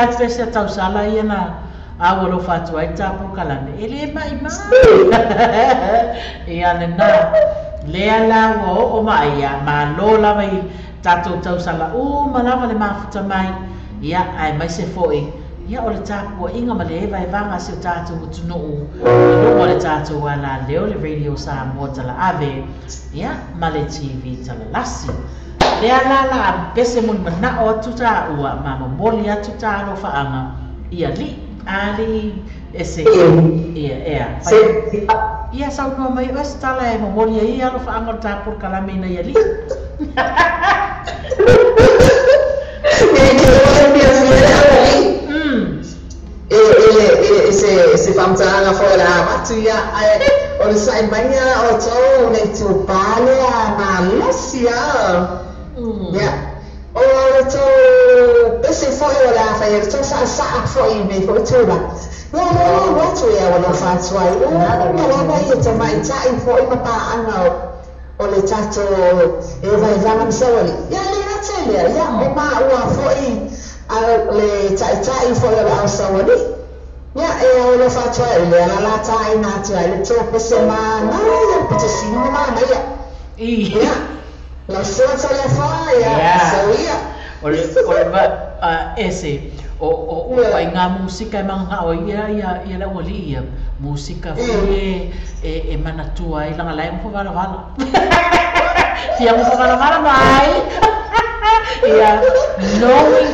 ia pese tau sala ia na awalo fatu ai tapu kalane ele mai ia le na le ala o mai ia ma lola mai tatu tau sala malava le mafuta mai ia ai mai se foi ia o le tapu inga ma le vai vanga se tatu tunu o le tatu ala leo le radio Samoa tala ave ia ma le TV tala lasi le ala pese mun mana o tuta ua mama moli atu ta no faanga ia li ali ese ia ia sau no mai was tala e moli ia no faanga ta por kalamina ia li ese famtanga fora matu ia o le sai banya o to le tu pale ma losia ya o to ese foi ora fa to sa foi me foi to ba no what we are no fa so ai no ba ia te mai tai foi ma pa ana o le tato e vai vanga sawali ya le na tele ya o ma o foi le tai foi ora sawali ya e o fa so le la tai na tai le to pese ma na ya pete sino ma na ya la sosa le fa ya sawia ese o ai nga musika manga o ia la wali ia musika foi e manatua i langa lai mo vala ia mo vala mai ia knowing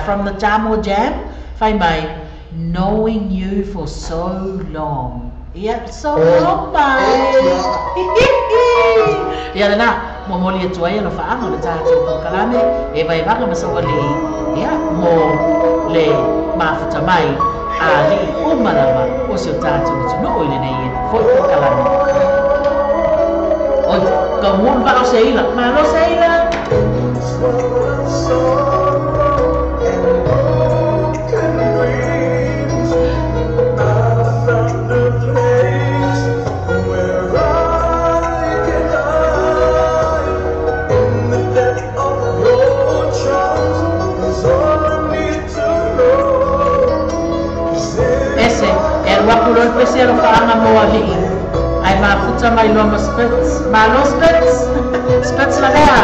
from the Samoa Jam fai mai knowing you for so long ia so long mai ia na momoli atu ai lo faanga le tatu ko kalame e vai vanga masawali ia mo le mafuta mai ali umarama o seu tatu no ile nei foi ko kalame oi kamun ba o seila ma lo seila Wakulon pesero faanga mo ali ay mafuta mai lo spets la mea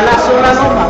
la sola noma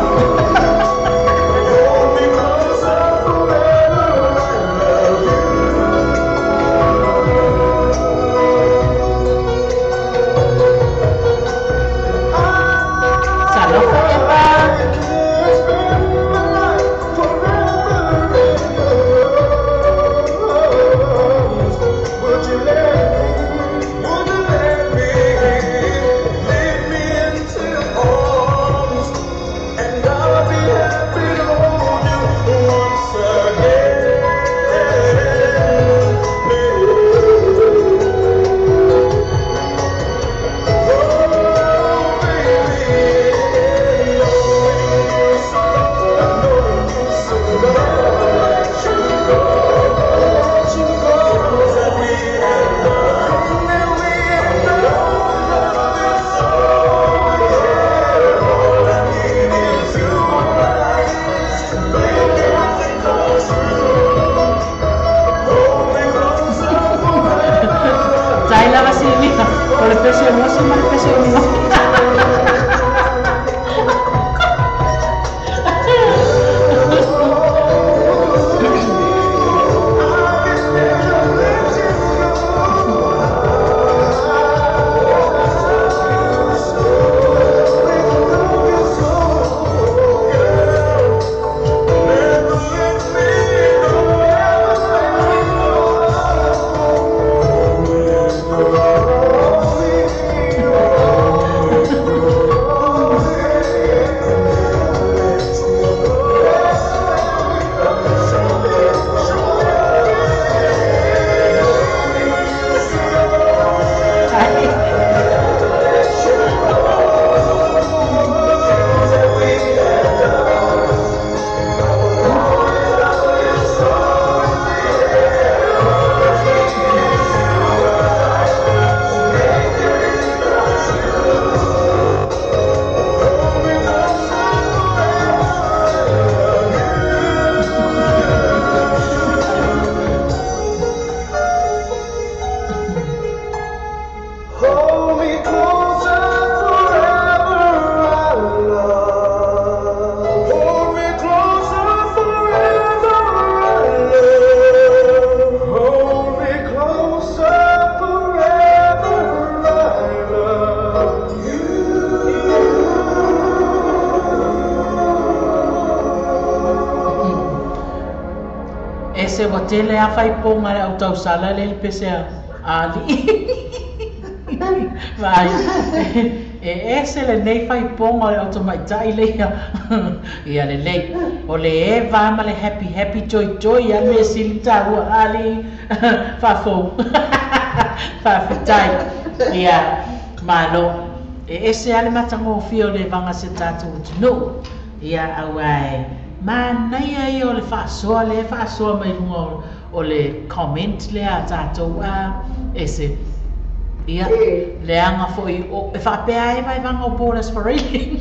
se watele a fai ponga le au tau sala le pese ali. Vai. Se le nei fai ponga le auto mai tai le ia le lei. O le e va ma le happy joy a me silita ua ali fa fo. Fa fitai. Ia malo. Se ale matango fio le vanga se tatu no. Ia awai. Mana ia o le fa so mai lunga o le comment le a tatu ese. Ia, le anga foi o e whapea e vai vanga o bonus for rating.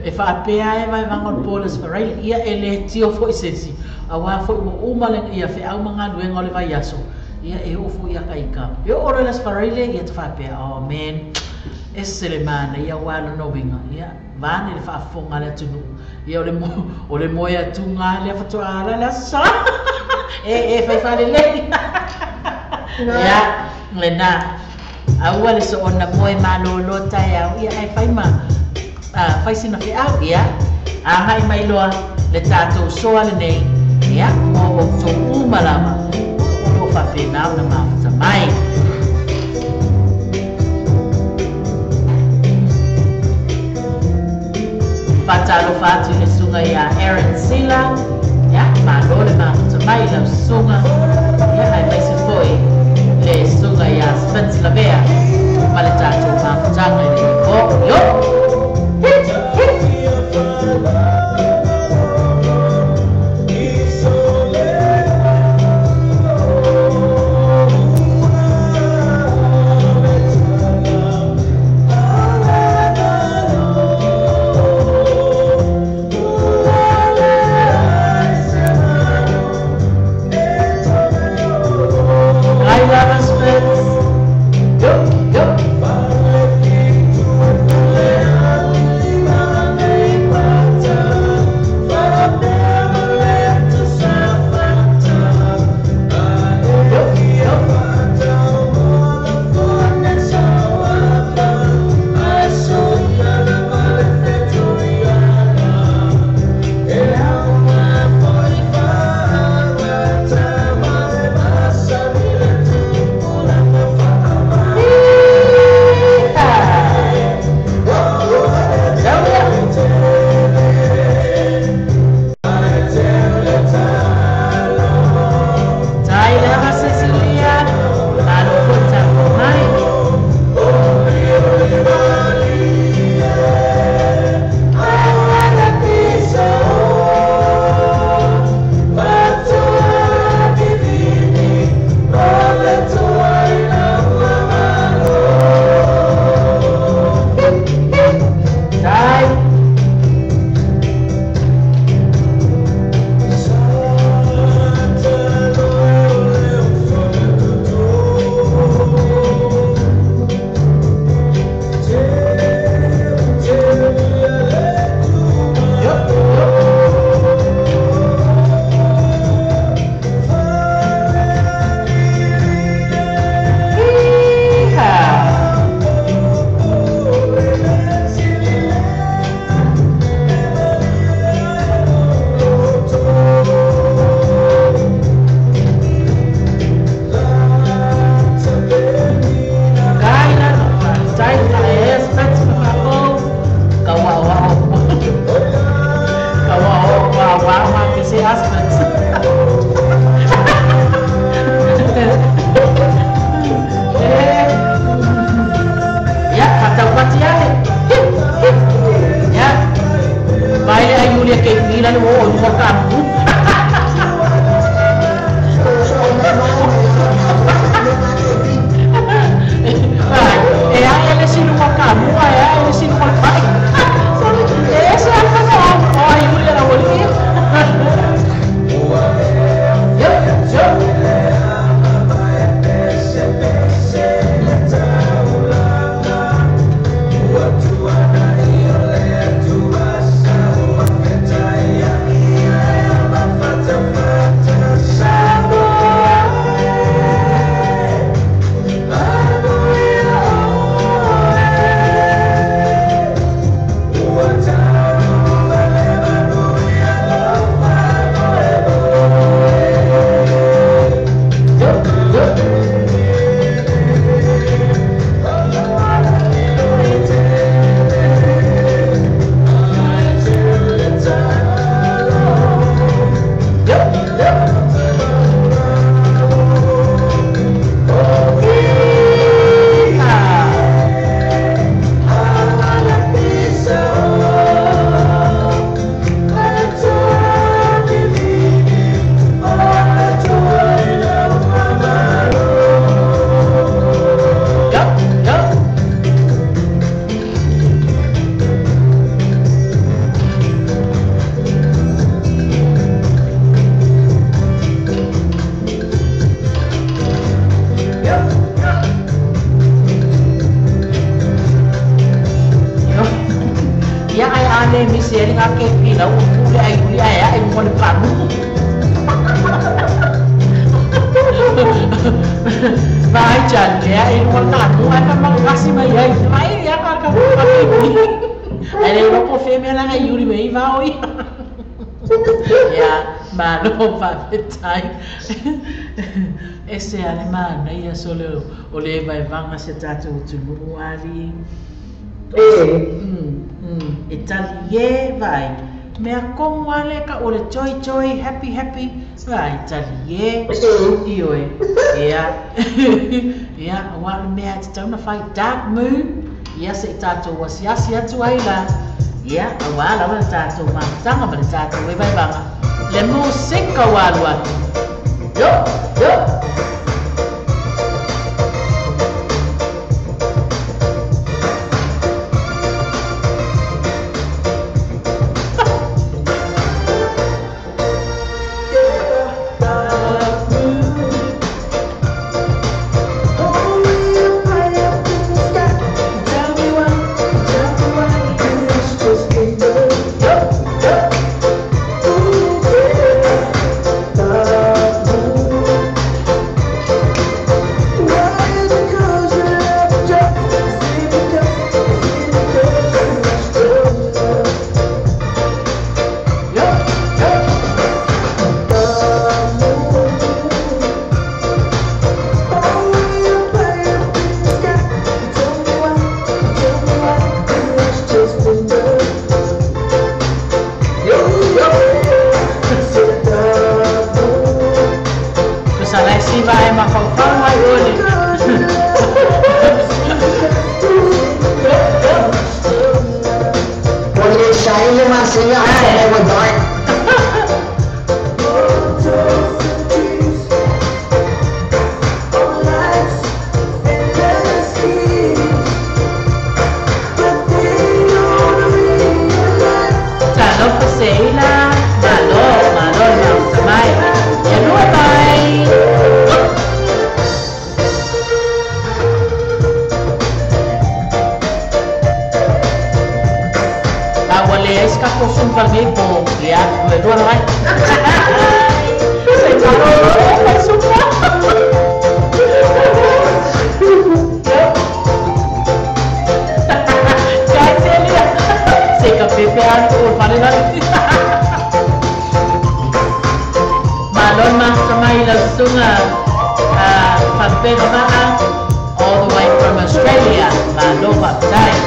E whapea e vai vanga o bonus for rating. Ia e le tio foi sesi. A wā foi o umaleng ia whi au mga nuenga o le vai aso. Ia e o foi a kaika. Ia o bonus for rating ia te whapea. Oh man, e se le mana ia wala no winga. Ia, vane le whaafonga le tunu. Ia o le moia tunga le whatua ala le sa. E fai fale lei. Ya, lena. Awal so ona moe malolo tai au ia ai fai ma. Fai sina fi au ia. Ai mai loa le tato soa le nei. Ia, o so umalama. O fa pena na mafta mai. Fatalo fatu le sunga ia Aaron Sila. Ya, malole mafta mai la sunga. Ya, ai mai se foi. Le sunga ia Spence Lavea. Male tato mafta le o yo. ane misi ele ngake pila ukule ayuli aya ngone panu vai chande ai ngone panu aka makasi mai ai ya ka ele no po feme la ayuli mai vai ya mano pa vetai esse alemana ia solo ole vai vanga se tatu tulu ali Italie vai mea kongwale ka ole joy happy vai Italie ioe ia wale mea te tauna fai dark moon ia se tato wasiasi atu aila ia awala wale tato matanga wale tato we vai vanga le musika walu atu yo all the way from Australia, Maloma Time.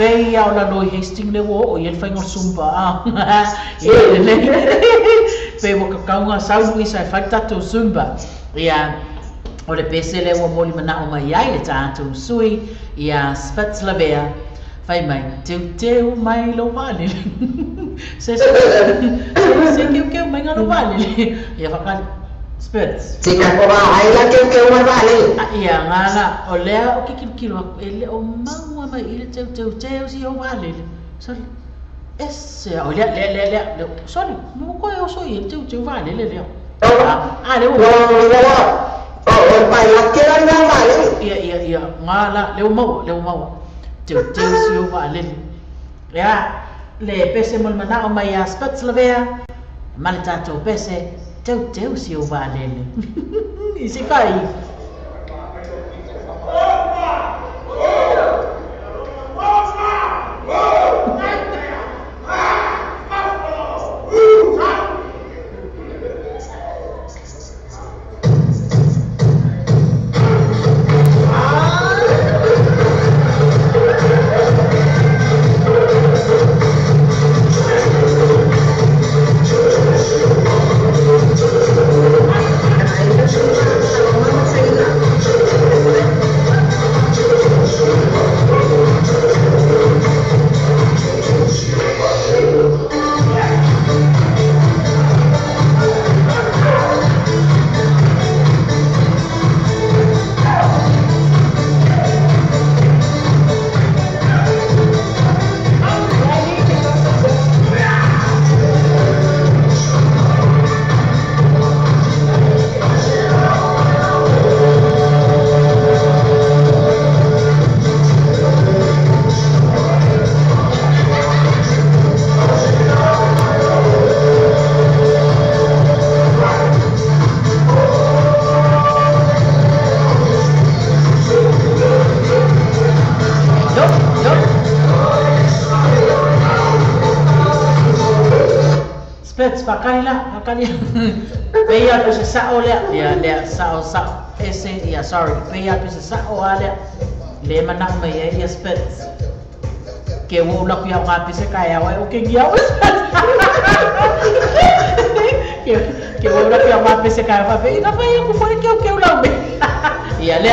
Pei au la noi Hastings le wo o yen fai ngor sumpa a pe wo kaunga sau ni sai fai tatu sumba ia o le pese le wo moli mana o mai ai le tatu sui ia Spatslavia fai mai teu mai lo vale se que mai ngalo vale ia fakal Spits. Tika ko ba ai la que mai vale. Ia ngala o lea o kilo ele o mau mai ile teu si o vale. Sorry. Esse o le sorry, não ko eu sou ele teu vale le. Le o. O pai la que era vale. Ia ngala le o mau. Teu si o vale. Ya le pese mol mana o mai Spatslavia. Maltato pese Teu si o valele. E se cai. Spets fakali. Paya tu sao le. Ya le sao ese ya sorry. Paya tu sao ale. Le manang mai ya spets. Que o la pia ngapi se kaya wa okay giaw. Que o la pia ngapi se kaya fa. Ina pa ya ko fa que o la be. Ya le.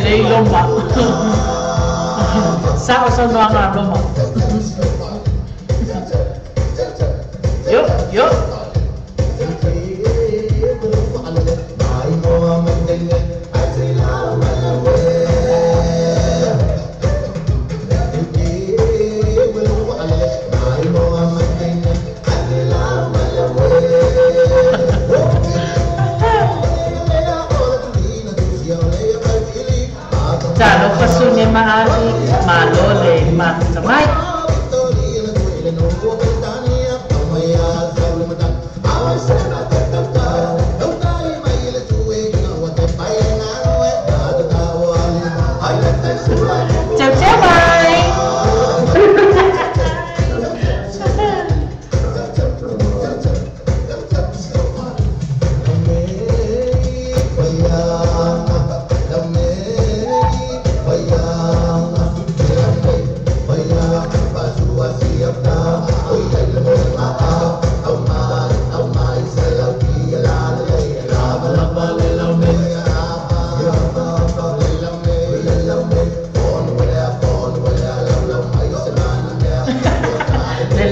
Lei lomba. Sao noanga lomba. Yo. Kalau pesunnya maali, malole, macamai. Ciao, bye.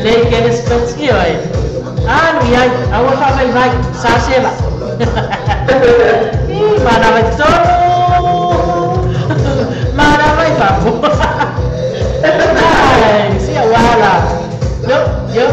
Lekker is het hier. Ah, jij, awak tak baik, saya lah. Mana betul? Mana baik babu? Siapa wala? Yo. Yo.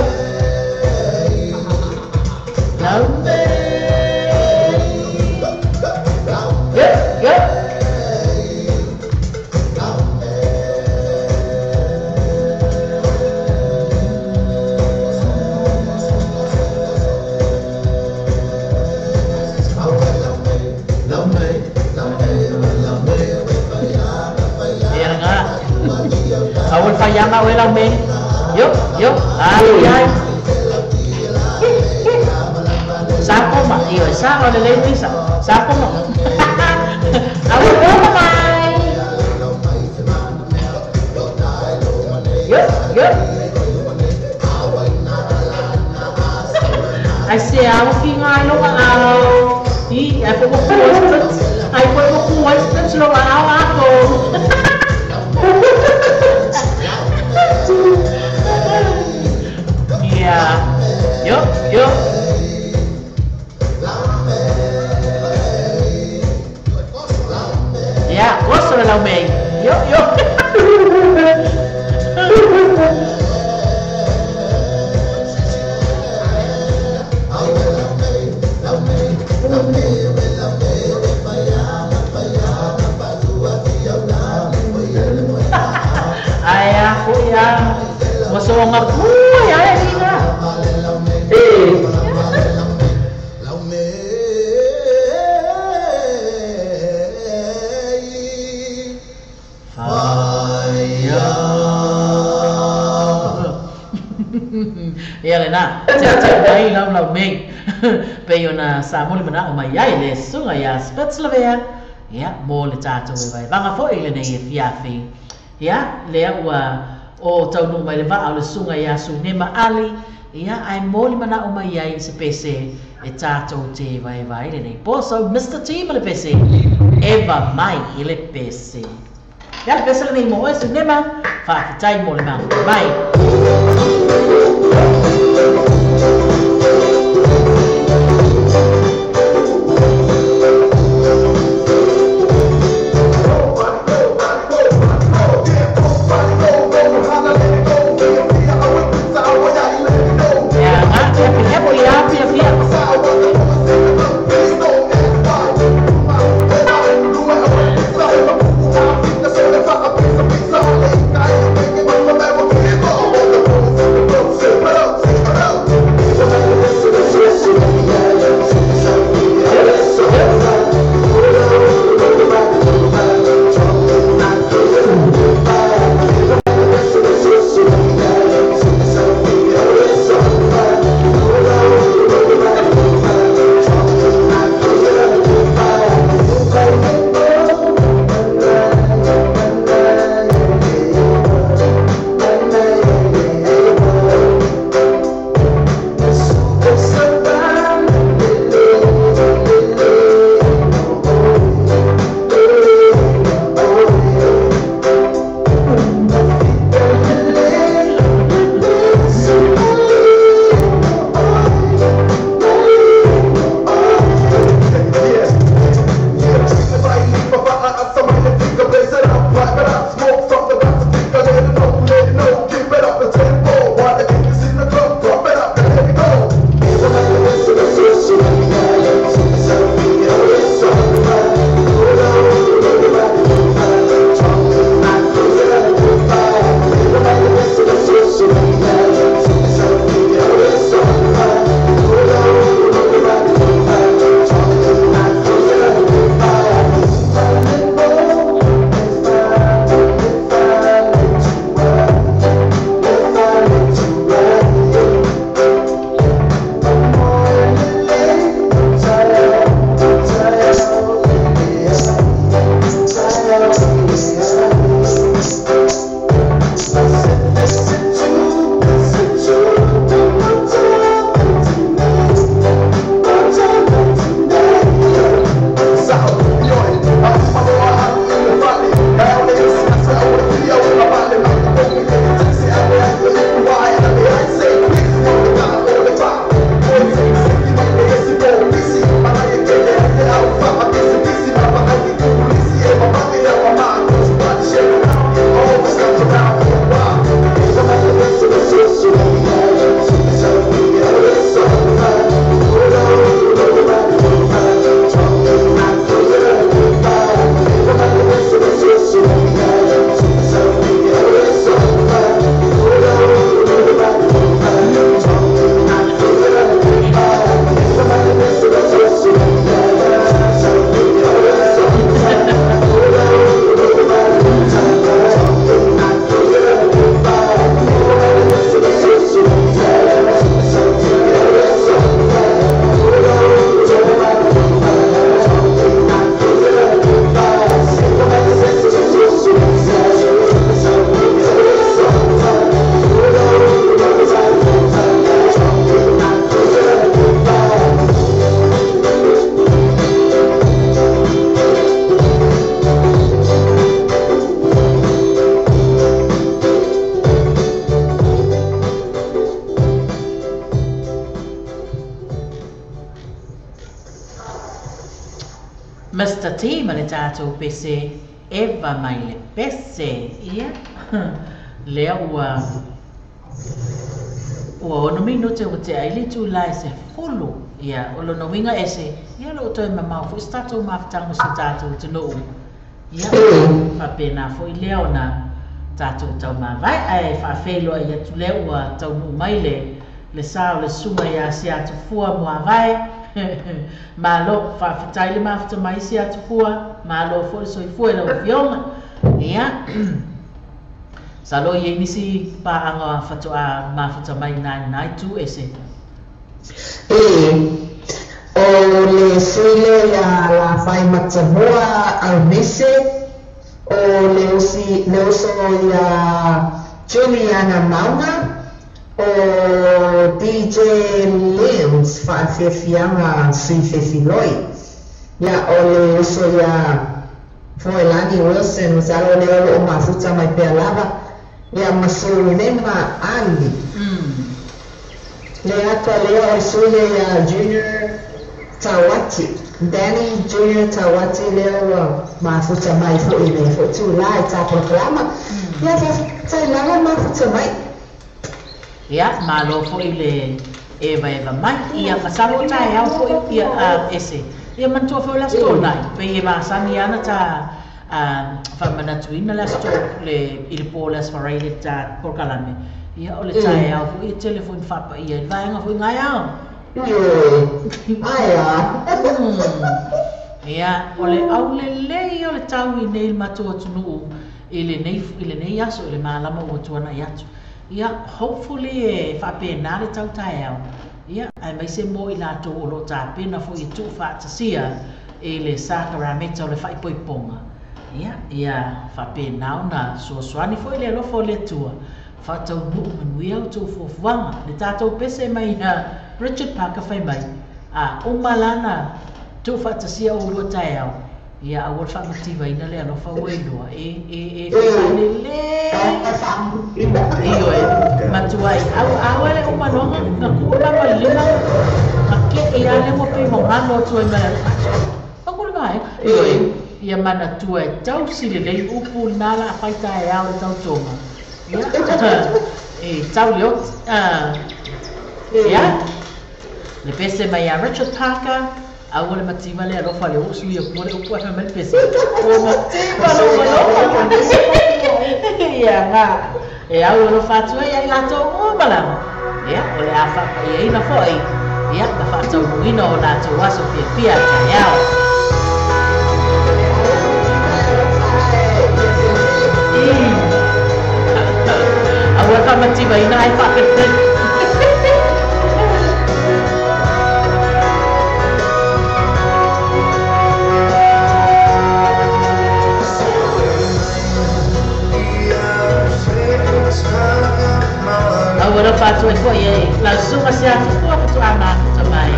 Awal payang awal lambe. Yo. Ay. Sapo mak, iyo. Sapo ada lagi sapo mak. Awal mai. Yo. I say awal kingai lo awal. Aku kuat lo awal aku. Yeah. Yo. Yeah, what's the long way? Yo. Ayah, kuya. Masuk ngaku ya Lina. Ya Lena, cek dai lau meng. Peyona samul mana umai ya le sungai ya spetslavia. Ya, mole caco vai. Banga fo ile ne fiafi. Ya, le wa o tau no mai leva au le sunga ya su ne maali ia ai moli mana o mai ai se pese e tato te vai le nei poso Mr. T le pese eva mai ile pese ya pese le nei mo e su ne ma fa tai mo le ma mai Mr. T ma le tātou pese Eva mai le pese ia lea ua ono minute o te aili tu lai se fulu ia o lo winga ese ia lo toi mamau fu stato maftango se tātou te no ia fa pena fo i lea ona tātou tau mawai ai fa felo ia tu lea ua tau nu mai le sao le sunga ia si atu fua mua vai malo fa fitai le mafta mai si atu fua malo fo so i fua le fionga ia salo ye nisi pa anga fatoa mafta mai nai tu ese o le suile ya la fai matsamoa al mese o le uso ya Juliana Mauna o DJ Liams fa fefianga si fefiloi ya o le uso ya Foelani Wilson usalo le o mafuta mai pe lava ya masuri nema ali le ata leo o suile ya Junior Tawati Danny Junior Tawati leo mafuta mai fo ile fo tu lai ta programa ya fa lava mafuta mai ia malo fo ile eva mai ia pasalo ta ia fo ia ese ia mantua fo la sto nai pe ia masani ana ta fa manatuina la sto le il polas farade ta porkalame ia ole ta ia fo ia telefone fa pa ia vai nga fo ngai ao ia ole au le ole tau i nei matua tunu ile nei aso ile malama o tuana yatu ia hopefully e fa pena le tau tae ia ai mai se mo ila to o lo ta pena fo i tu fa tsia ile sakaramento le fai poi ponga ia fa pena na so swani fo ile lo fo le tua fa tau mu manuia to fo wanga le tatou pese mai na Richard Parker fai mai o malana tu fa tsia o lo tae ia awal fa motiva ina le no fa welo e iyo matuai au le o malonga na ku la malina ke ia le mo pe mo hano tu e mala ko le mai iyo ia mana tu e tau sile le upu nala faita e au tau toma ia tau le ia le pese mai a Richard Parker awal matima le alofa le usu ia kule upu ha mel pese o matima lo ia nga e au lo fatu ia la to o malama ia ole afa ia ina foi ia da fatu ino la to waso pia yao awal ka matima ina ai fa pe Agora faço o foi aí. La suma se a tu ama também.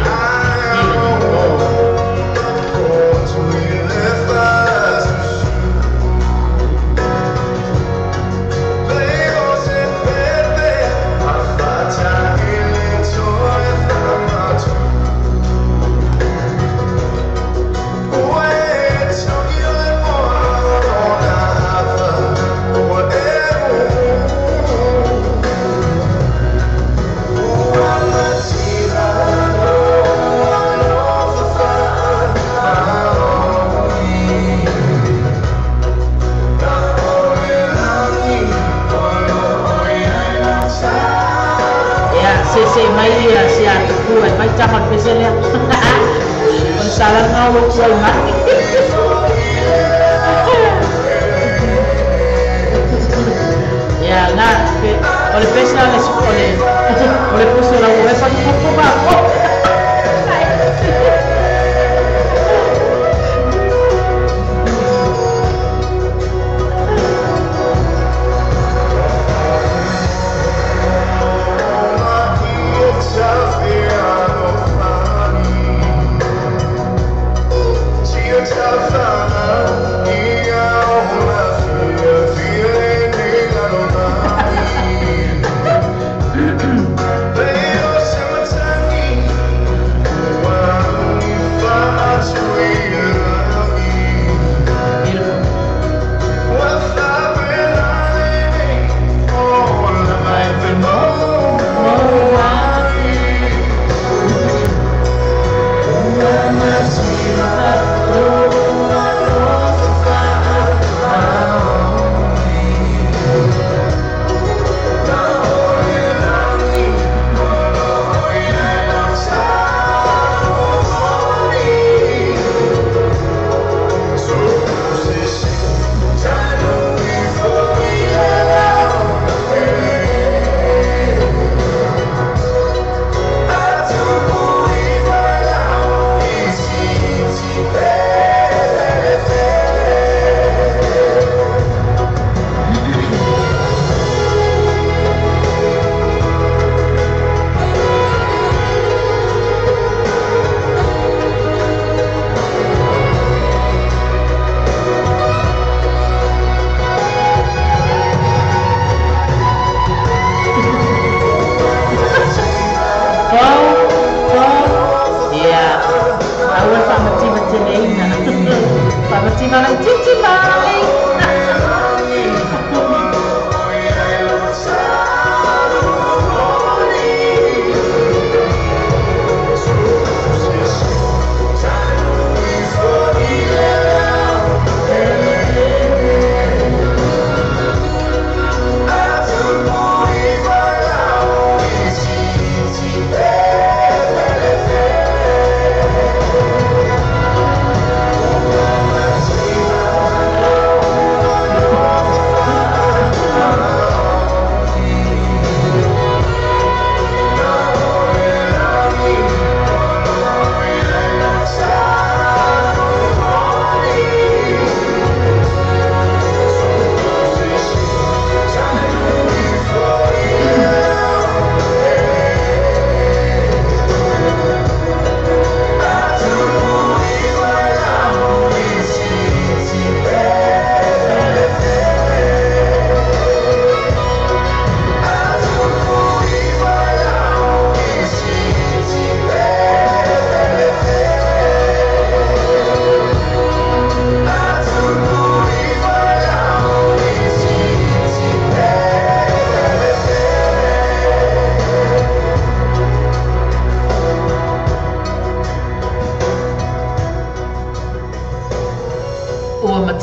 Mai cakap peselnya, pensalan ngawuk saya mati. Ya nggak, oleh pesel oleh pusat lalu lepas apa.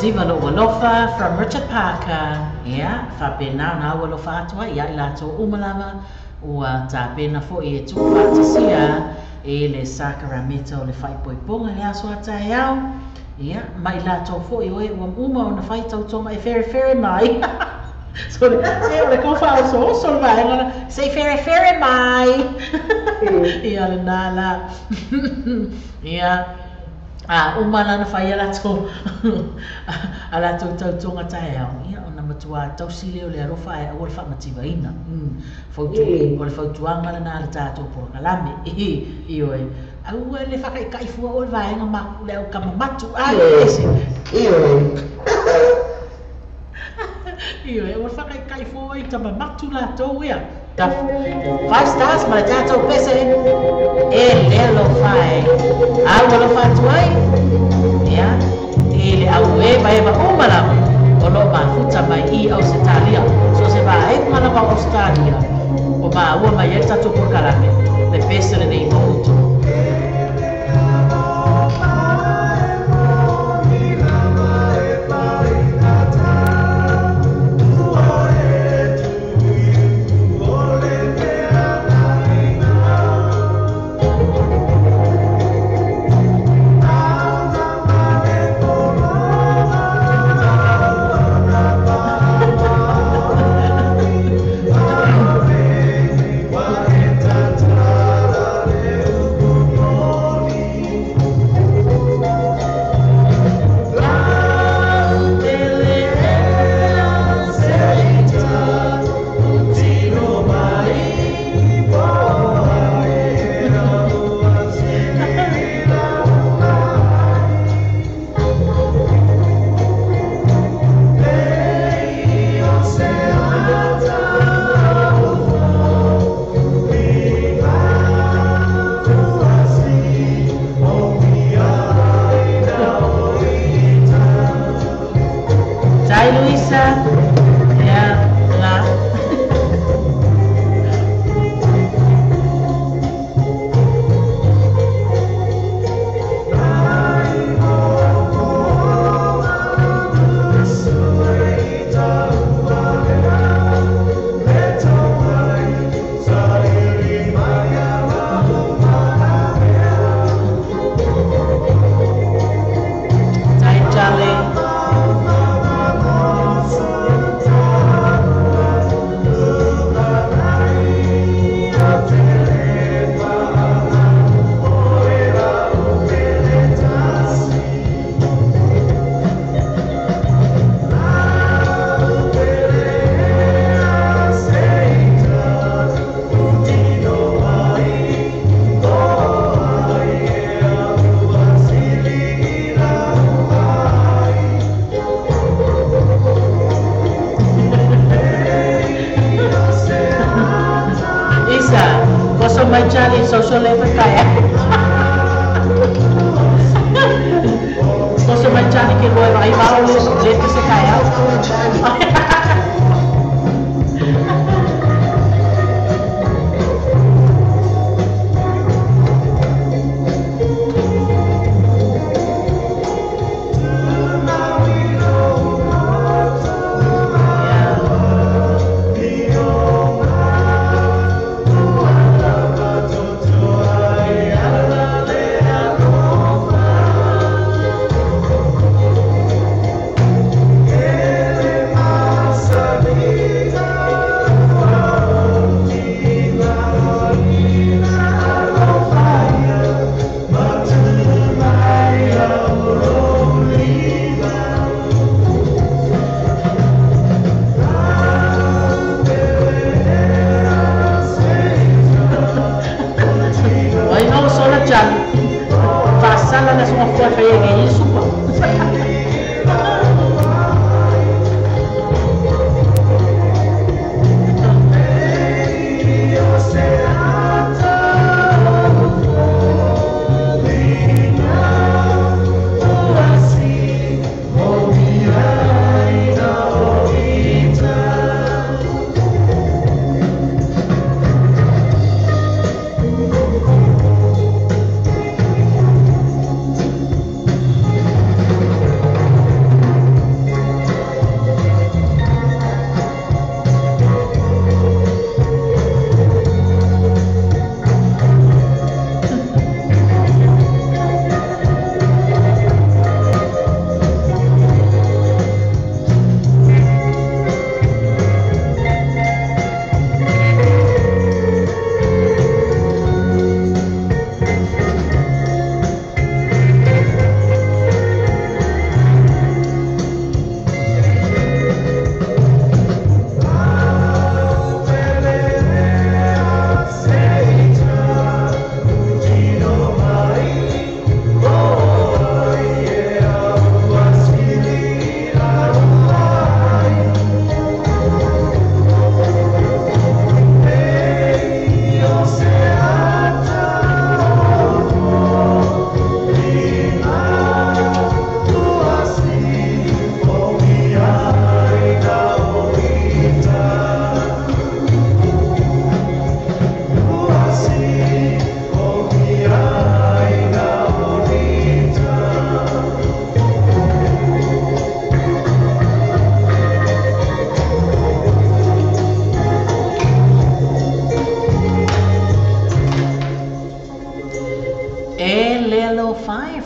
Mativa Walofa from Richard Parker. Yeah, Fabina na Walofa Atwa, Yalato Umalama, Ua Tapena for E to Patisia, Ele Sacramento, the fight boy pong, and Aswata Yao. Yeah, my lato for you, Uma on the fight out to my very my. So they go for so bad. Say very my. Yeah, Nala. Yeah. Umala na faya lato alato tau nga tayo ia ona matua tau sile le ro faya o fa mativa ina fotu o le fotu anga na la tato por kalame io e au le fa kai fu o vai nga ma le o kama matu ese io e o fa kai fu i tama matu la to ia 5 stars ma tato pese e lo fai lo fai ya ele aue vai ba umala o lo ma futa mai I Australia so se vai mana ba Australia o ma ua mai e tato por kalame le pese le nei moto social level kaya. Social macam ni boy mai baru let se kaya.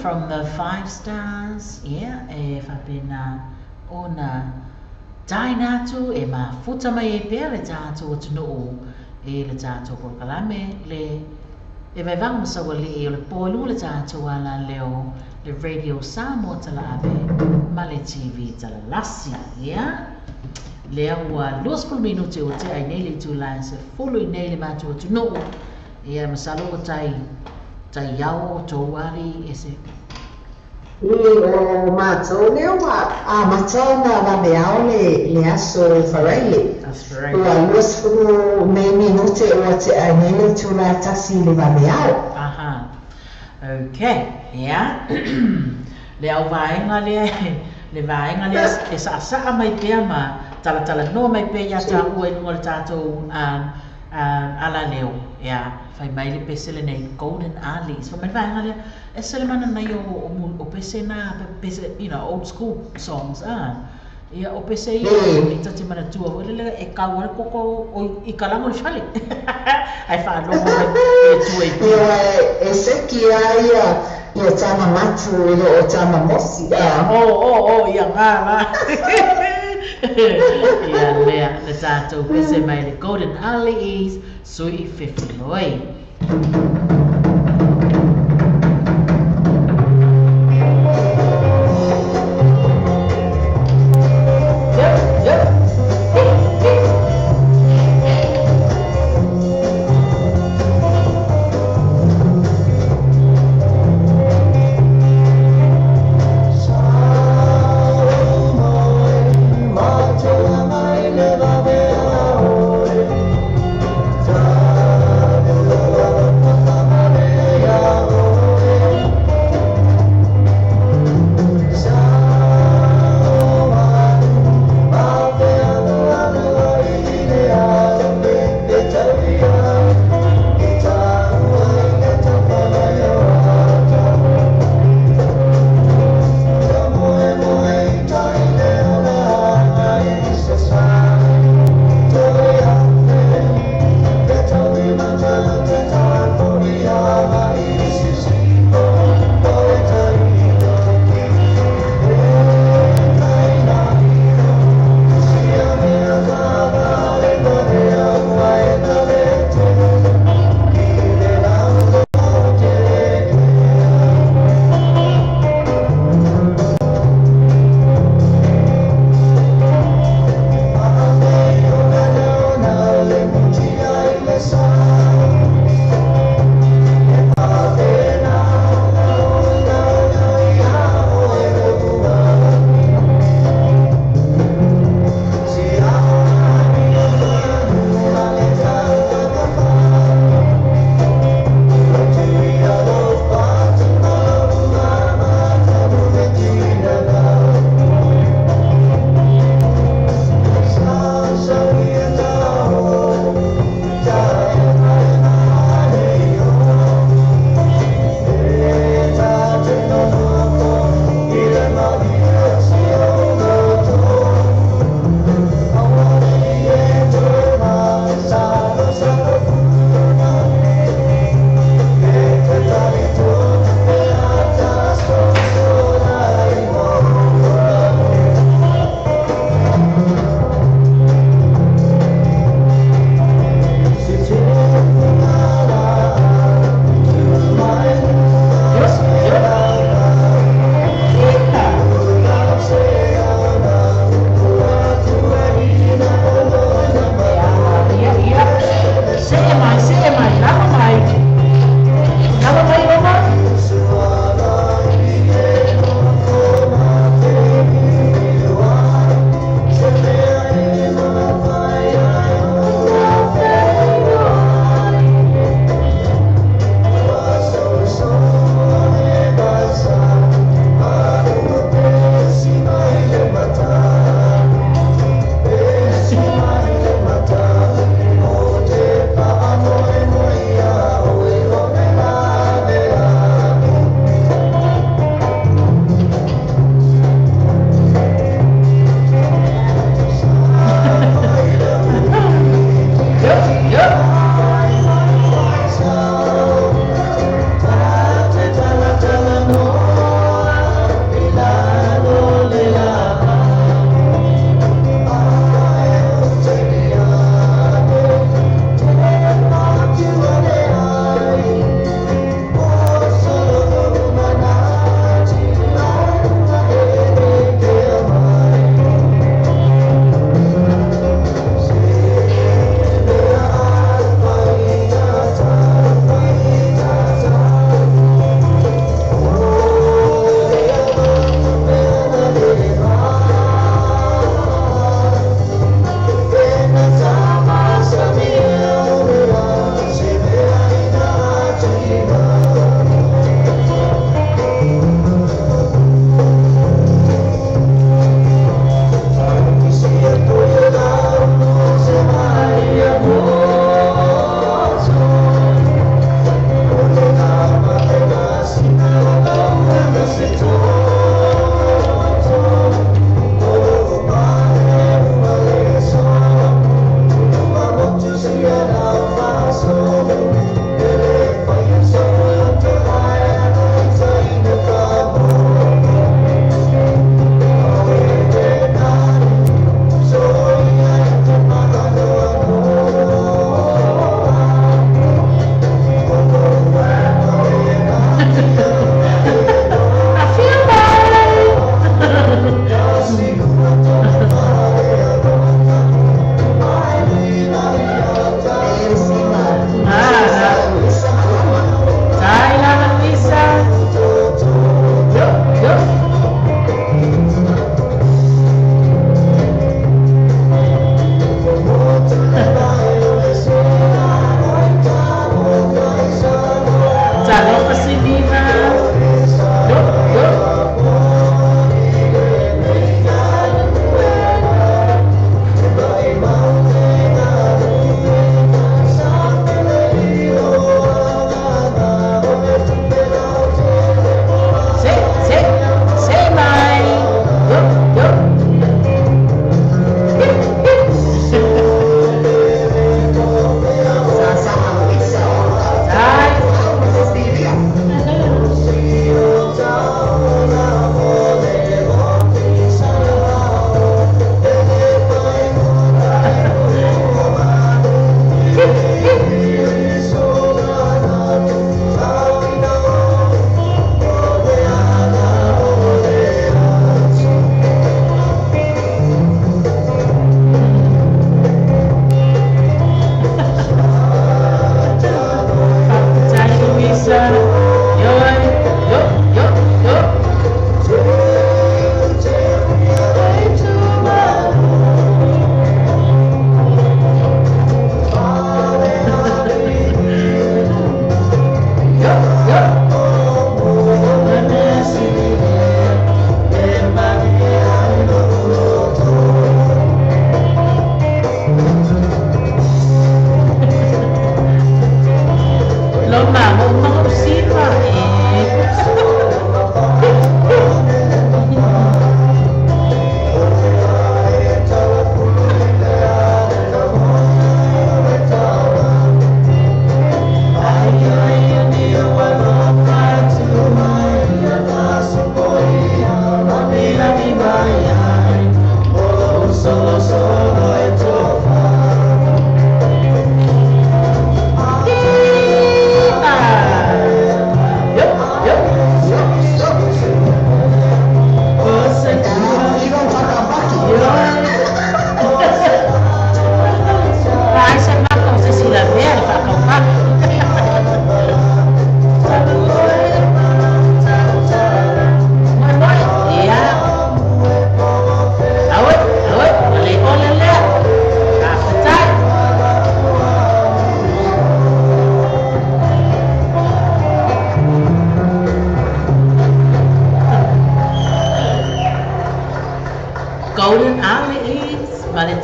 From the 5 stars, yeah, whapena ona tainatu e ma futa mai e pia le tātou atunuu e le tātou porkalame le e vai vang masawa le e le polu le tātou ala leo le radio Samoa tala ave ma le TV tala lasi, yeah. Lea ua 20 minuti o te ai nei le tūlai se fulu i nei le mātou atunuu e masalo o tai iau o tō wari e se o mātou leo a mātou na wameao le aso whareile. That's right. Ua 20 minuti o te ai nei le tūlai tasi le wameao. Aha. Okay, yeah. Le au vaenga le vaenga le e sa mai pia ma tala no mai pia ya ta ua inunga le tātou ala leo, yeah. Fai mai le pese le nei Golden Alleys. Fa mai vaenga le e sele mana nei o pese na pese, you know, old school songs ia o pese i tati mana tua o le e kaua koko o i kalango le fale. Ai fa no e tua i e seki ia tama matu o tama mosi. Ia ngā. Ia lea le tātou pese mai le Golden Alleys sui whiwhiloi.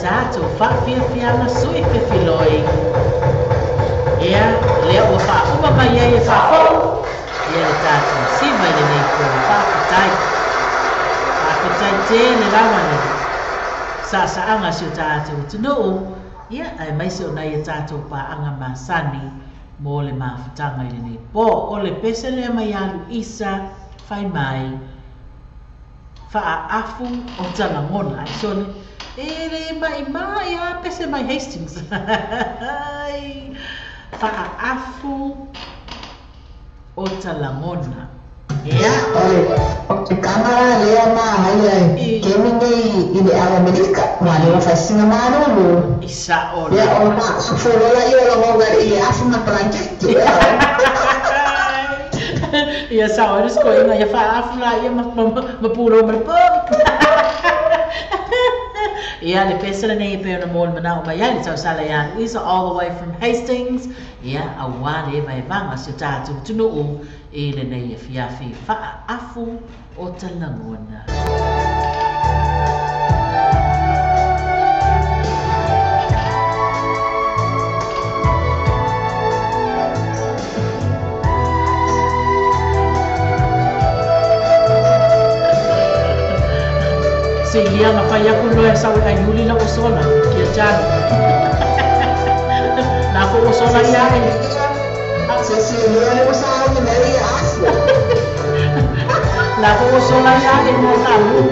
tātou whawhiawhianga sui whiwhiloi. Ia, lea ua whauma mai e whapau. Ia le tātou sima i le nei ko whakatai. Whakatai tēne rawane. Sa-saanga si o tātou tunuu. Ia, ai mai se o nei e tātou pāanga māsani. Mō le mawhutanga i le nei pō. O le pese lea mai alu isa, whai mai. Whaafu o tanga ngona. Ai sole, e le mai a pese mai Hastings. Whaafu o talangona. Ia. O te kamara lea mā hai ai. Ke mingi i le awa Amerika. Mā lea whaisinga mā nōlu. Isa o le. Ia o mā suwhorola i o la ngonga i le afu ma blanketi. Ia sa o risko inga ia whaafu la ia mapuro maripo. Ia le pesela nei pe ona mol mana o mai ai tau sala ia Lisa all the way from Hastings. Ia a wale mai vanga se tātou tunuu e le nei e fiafi whaafu o talangona. Si ia nga whai aku loe sa ai yuli na usona kia chan. Na ko usona ia e. Si ia le usona ni meri asu. Na ko usona ia e mo tamu.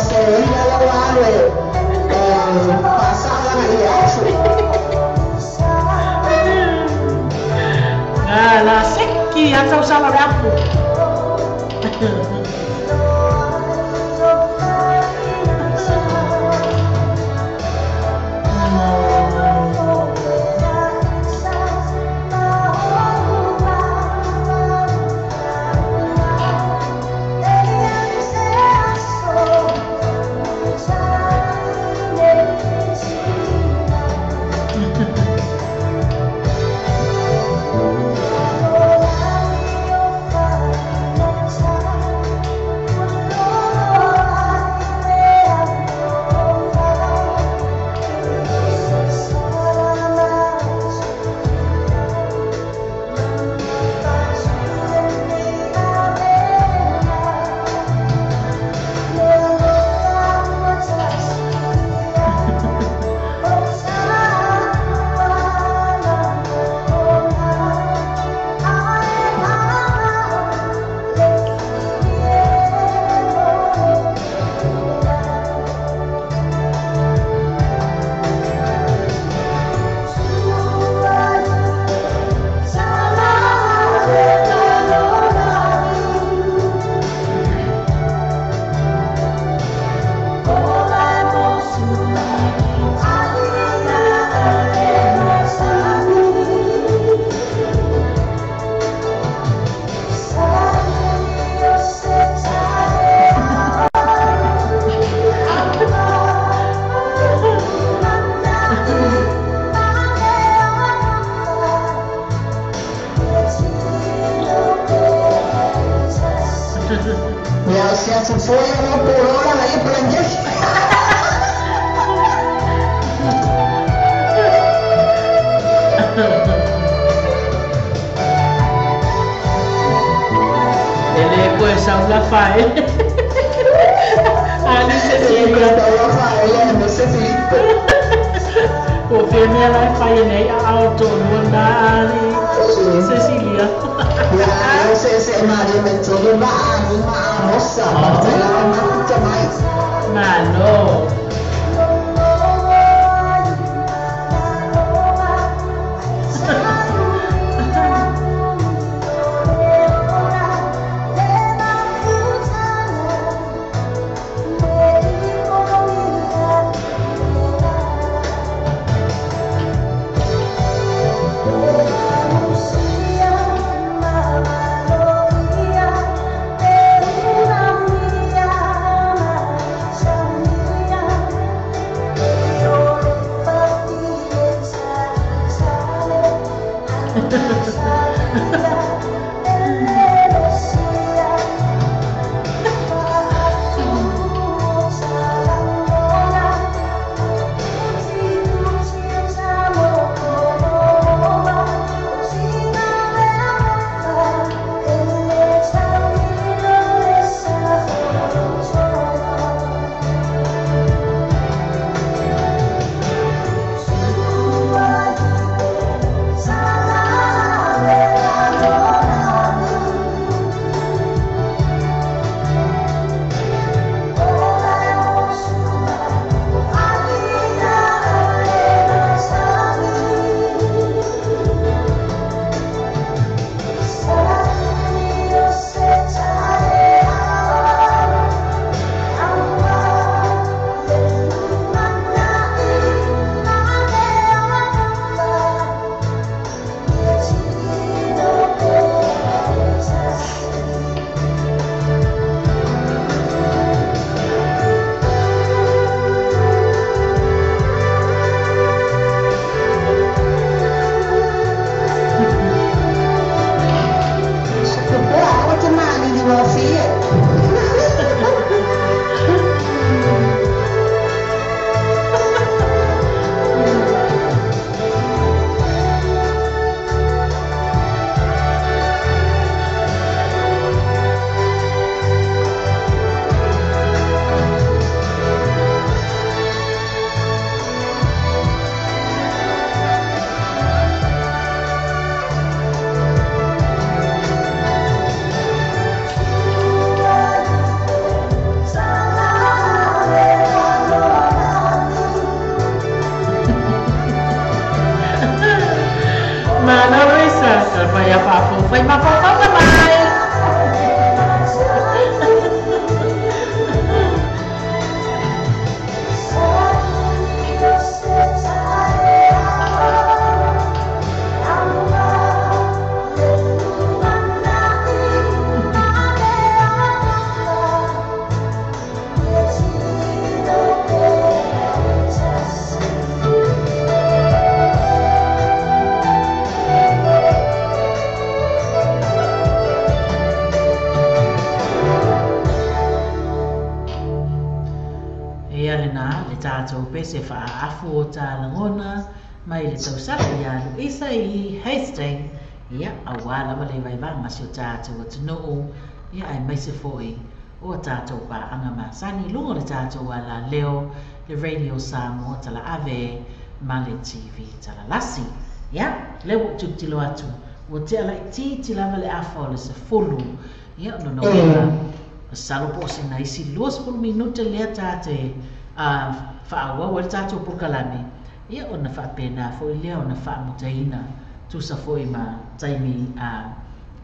Se ia la wale. Pasala na ia asu. La seki ata usala rapu. Mana Risa, vai a papo, vai papo, vai. Tātou pese whaafu o tā langona mai le tausara ia Luisa I Hastings ia awala wale vai vanga si o tātou atunuu ia ai mai se foi o tātou pa anga masani lungo le tātou ala leo le radio Samoa tala ave ma le TV tala lasi ia leo tutilo atu o te ala ti lava le afa o le se fulu ia no salo po se na isi 2 minuta le tate fa'aua o le tātou pukalame ia ona fa'apena foi lea ona fa'amutaina tusa foi ma taimi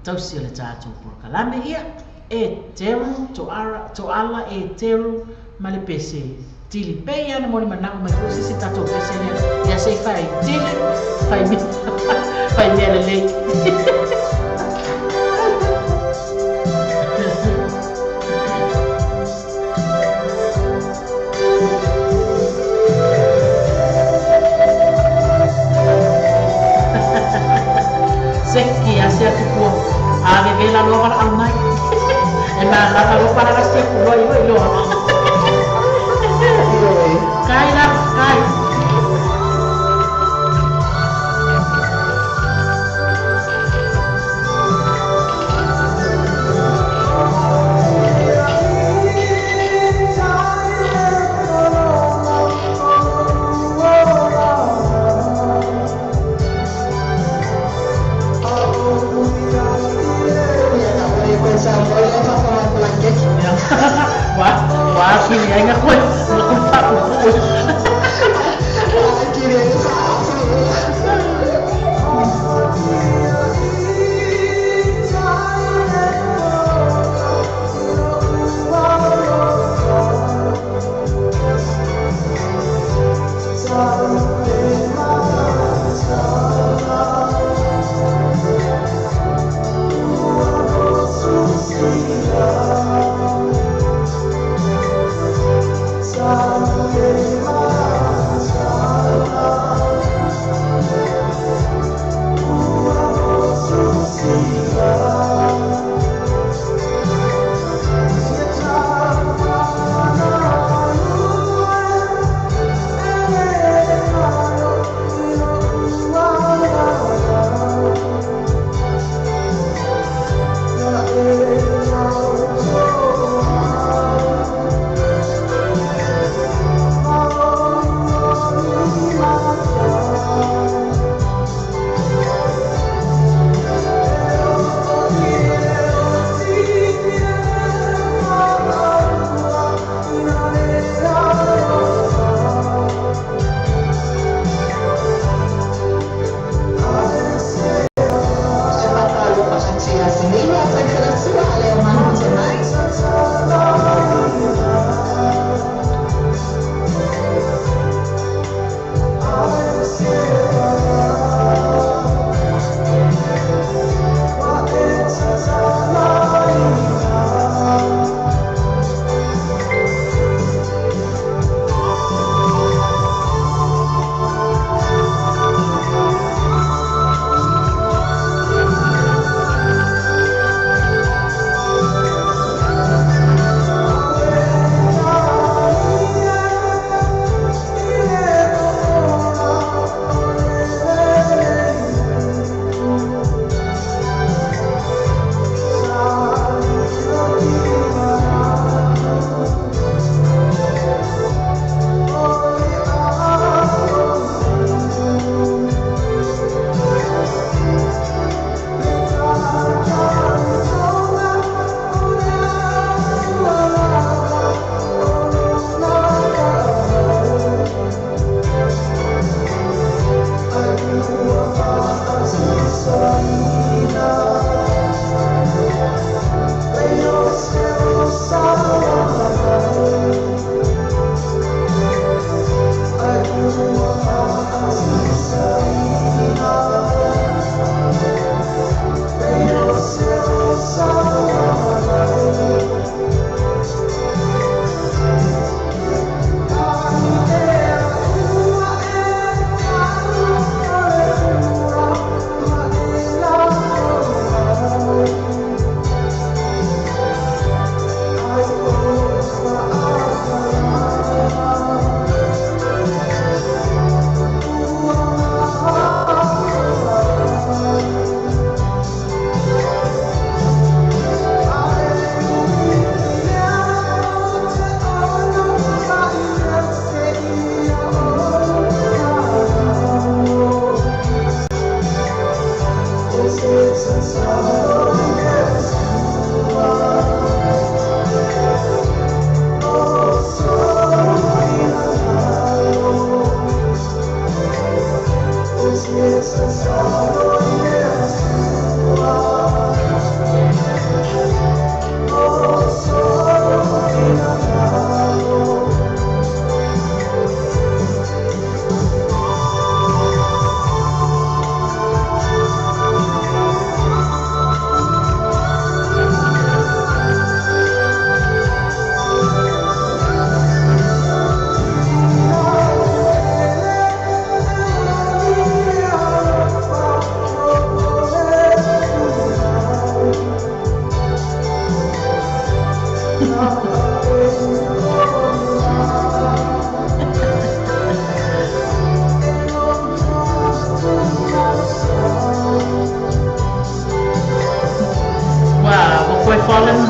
tausi o le tātou pukalame ia e teru to'ala e teru ma le pese tili pei ana mo le mana'u mai kusi si tātou pese lea ia sei fai tili fai mea le lei Seki asia tukua ave vela lo para al mai e ma la lo para la steku lo io kai la kai Wah, kini ay nga ko. Nakumpa ko. Kini ay sa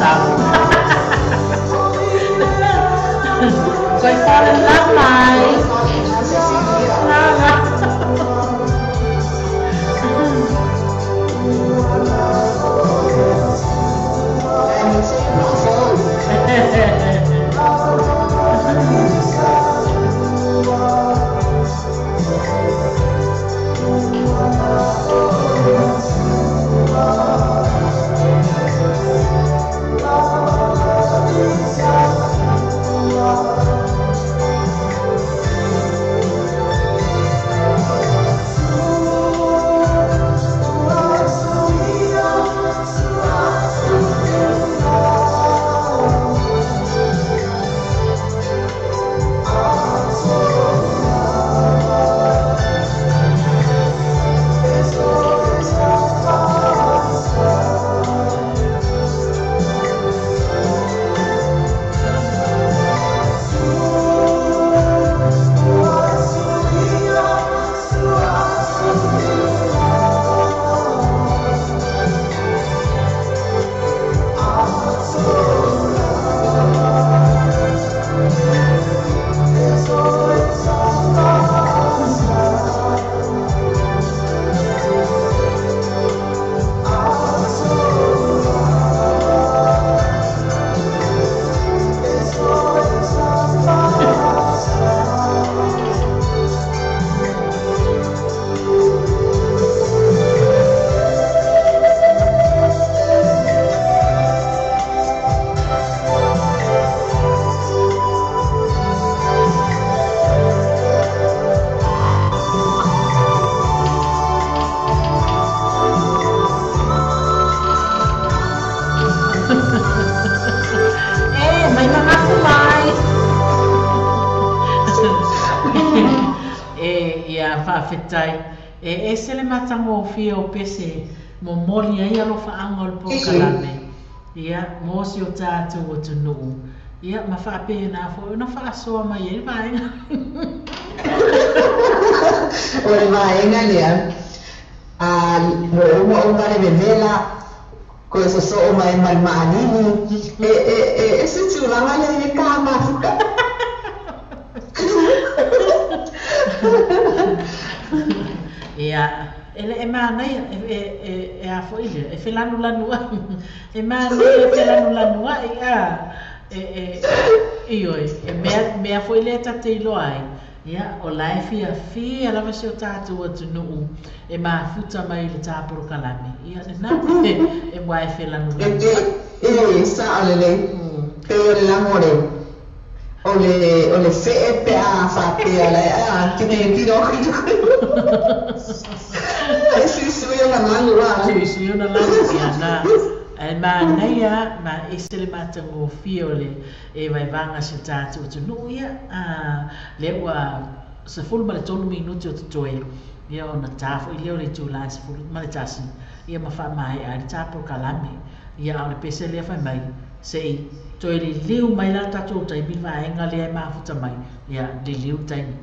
tahu. So I fall in love, Mai. Whawhetai. E sele matango fia o pese mo moli ai alo whaangol po kalame. Ia, mo si o tātou o tunuu. Ia, ma whape na fo, na whaasoa mai e vaenga. O e vaenga lea. Mo uma o vale me vela ko e so o mai mai maanini. E se tūranga le e kā mafuka. Ia, ele e mānei e a fo ile, e whelanu lanua. E mānei e whelanu lanua ioi, e mea fo ile e tate ilo ai. Ia, o lai fia lawa se o tātou atu nuu e mā futa mai le tāporo kalame. Ia, nā, e mua e whelanu lanua. E sa alele, pe o le langore. O le fee pe a whapea le a tine tiro hiru. Sui o na manu a. Sui o na langu ki ana. E mā neia, mā esele matango fiole e vai vanga se tātou tu nuia. Le ua se fulu ma le tonu minuti o te toe. Ia o na tāfu i leo le tūlai se fulu ma le tasi. Ia ma wha mai a le tāporo kalame. Ia au le pese lea whai mai. Sei, toi li liu mai la tātou tai mi vaenga lea ma futa mai. Ia, li liu tai ni.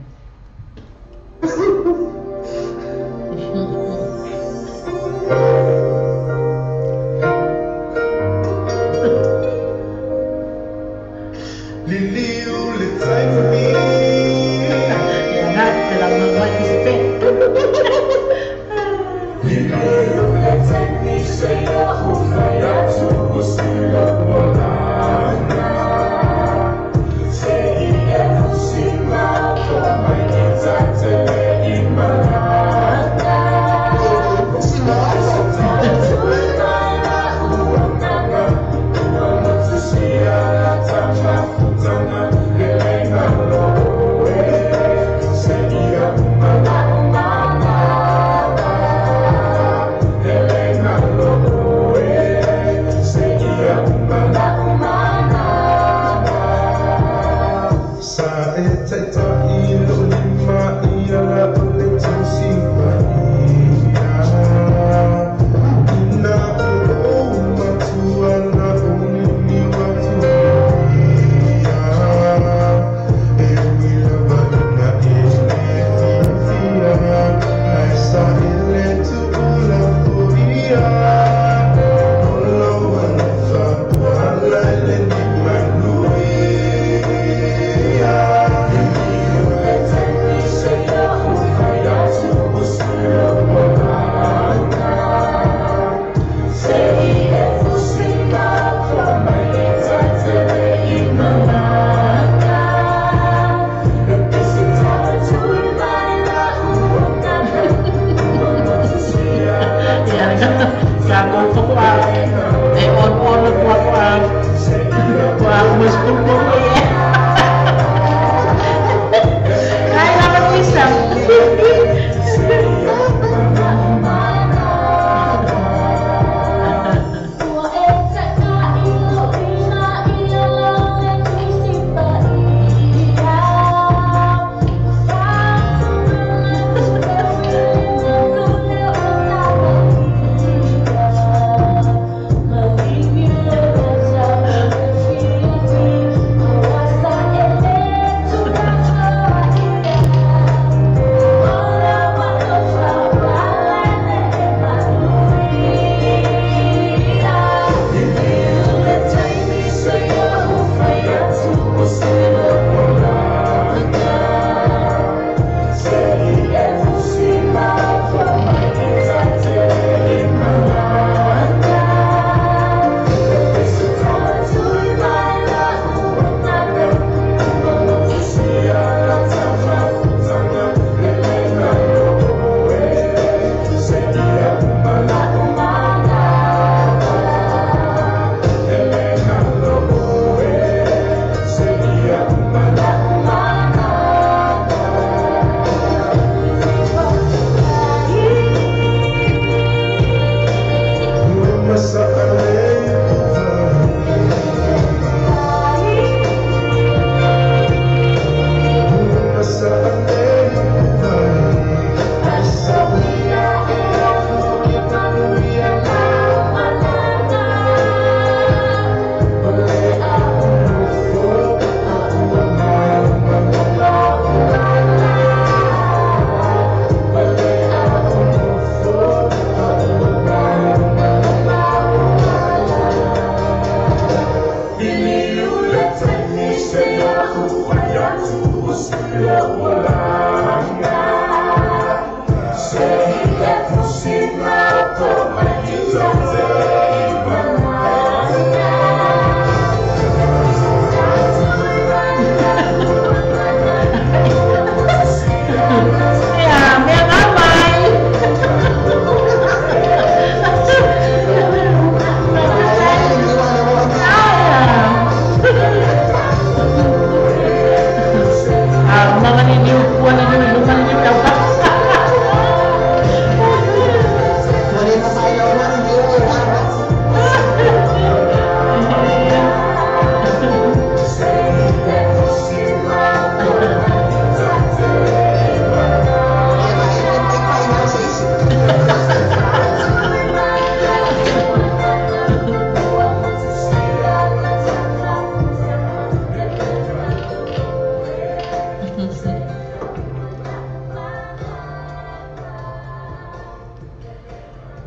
Yeah. Kamu tua, on tua mesti boleh. Kayak apa bisa?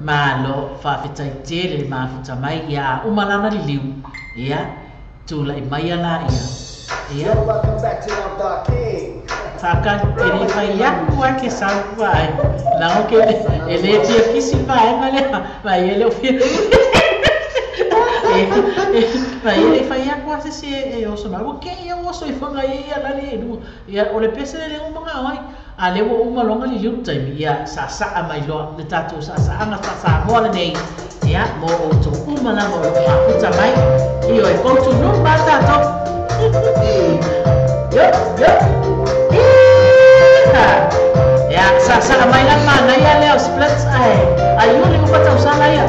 Malo whawhetaitere mafuta mai ia umalana li liu ia tula I mai ala ia Welcome back to Love Dark King. Taka tere whai aku ake sau vai na oke ele tia kisi vai mai ele ofia vai ele whai aku ase se e oso mai oke ia oso I whanga ia lani e nu ia ole pese le o mga ai a lewo uma longa li liu taimi ia sa mai loa le tatu sa anga sa moa nei ia mo o to uma na mo mafuta mai I o e koutu no ba tato yo ya sa mai la mana ia leo splits ai uli mo pata usala ia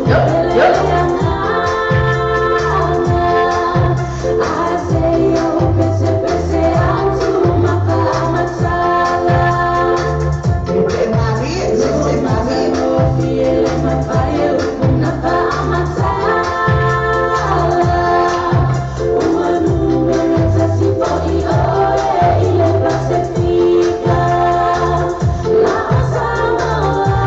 yo Fica lá,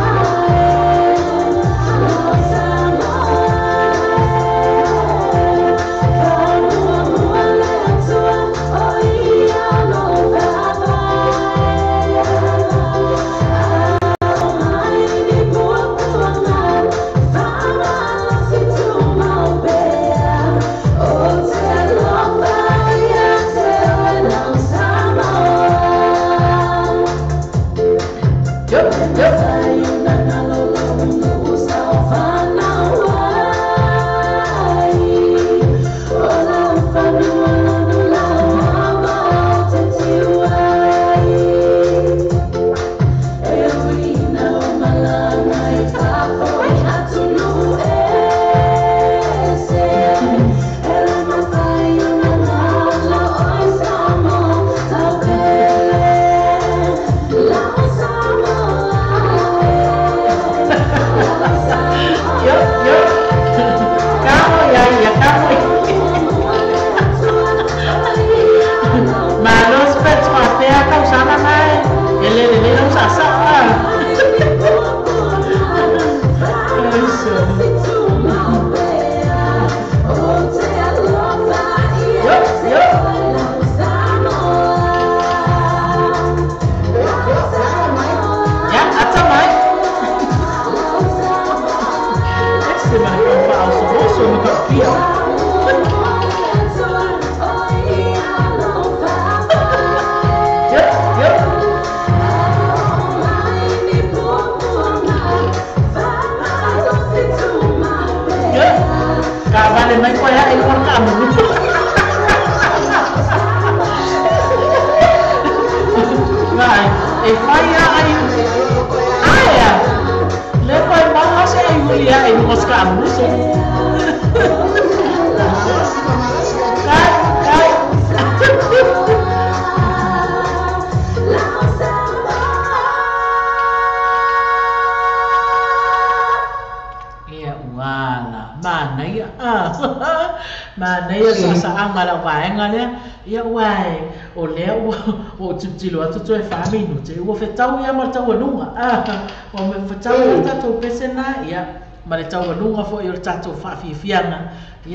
Tôi phá mình nó chứ, tôi phải trâu ya mà trâu vào nung à, mà mình phải trâu ta trâu pesen na, ya, mà để trâu vào nung à, phải yêu cha trâu phá phi phiang à,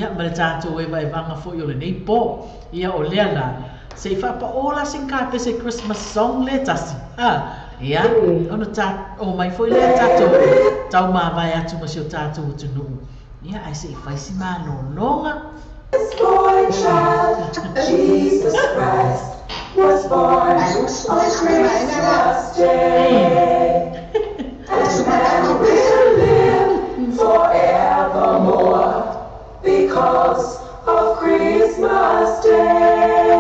ya, mà để cha trâu về vài vang à, phải yêu lên đấy po, ya, ở liền là, sẽ phá pa ola sinh ca pesen Christmas song le chasi, à, ya, nó cha, mày phải le cha trâu mà vài à, chúng mà siêu cha trâu chú nung, ya, ai sẽ phải xin mà nong à. Boy child, Jesus Christ was born on Christmas Day, and will live forevermore because of Christmas Day.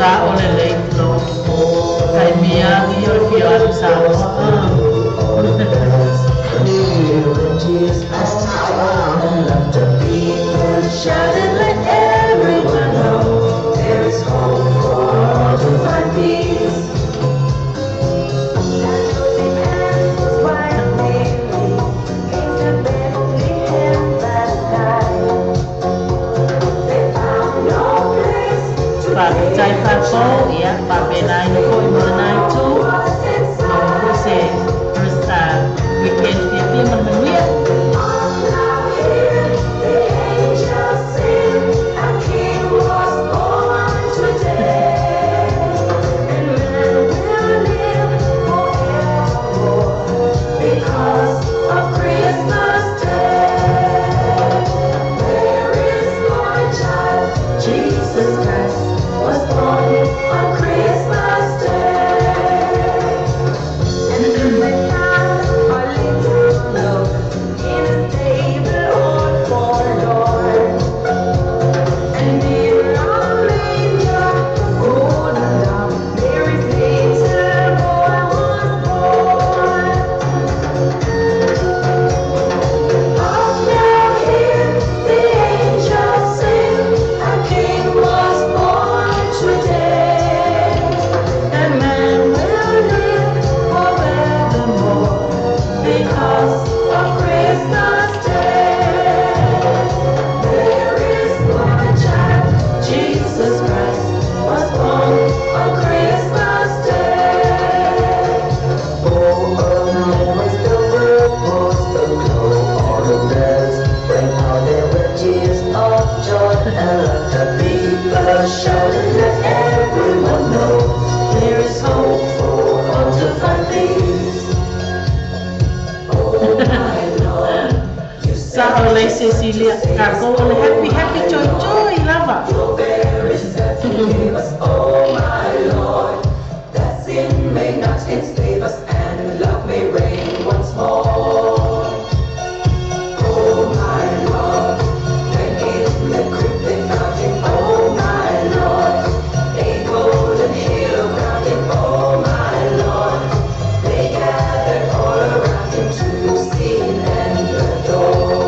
sa ole lei flow. Kai mia di ol pio atu sa. Shouted, let everyone know there is hope for all to find peace. Cai fa po ya pa benai no ko menai tu no ko se resta weekend dia menmenui Cecilia Cargo happy joy lava. Oh my Lord, that sin may not enslave us and love may reign once more. Oh my Lord, when in the crypt they found him, oh my Lord, a golden halo around him, oh my Lord, they gathered all around him to see and adore.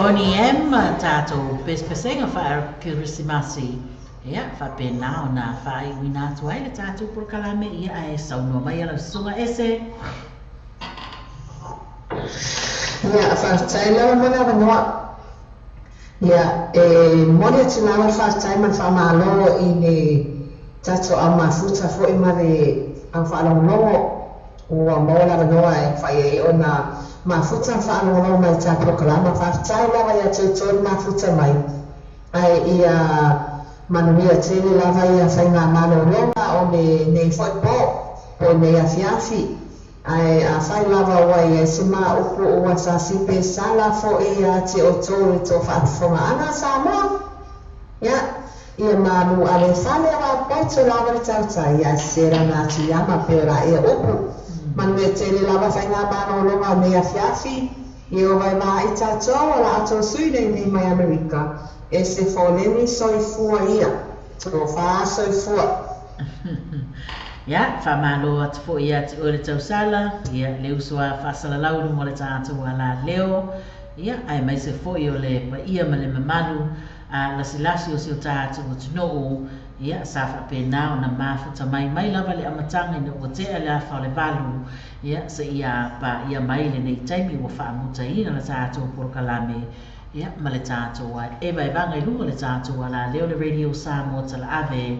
Oni em tato pespesenga fa Christmasi ia whapena o nā whai wina atu ai le tātou por kalame ia ai saunoa mai ala sunga ese. Ia whaatai lawa mana wanoa. Ia mone atu lawa whaatai man whamalo I ne tātou au mafuta fo I mare au whaalongo ua mola wanoa whai o nā mafuta whaalongo mai tātou kalama whaatai lawa ia tūtoni mafuta mai. Ai ia manuia tele lava ia whainga mano longa o ne whaipo o ne afiafi. Ai a whai lava wai e sima uku ua sa sipe sala fo ia te o tōre tō whaatwhonga ana sa moa. Ia, ia maru ale whale awa poito lava le tautai ia sera nā tu yama pera ia uku. Manuia tele lava whainga mano longa o ne afiafi. Ia o vai maa I tātou ala ato sui nei mai Amerika. E se foleni soifua ia, tō wha soifua. Ia, whamalo atu fo ia te ore tau sala, ia leo soa whasala lauru mo le tātou ala leo. Ia, ai mai se fo I o le pa ia ma le mamalu, a lasilasi o seo tātou o tunoo, ia sa whapena o na mafuta mai lava le amatanga ina o te ala whao le valu, ia sa ia pa ia mai le nei taimi o whaamuta ina le tātou por kalame. Ia, ma le tātou ai. E vai vanga I lunga le tātou ala leo le radio Samoa tala ave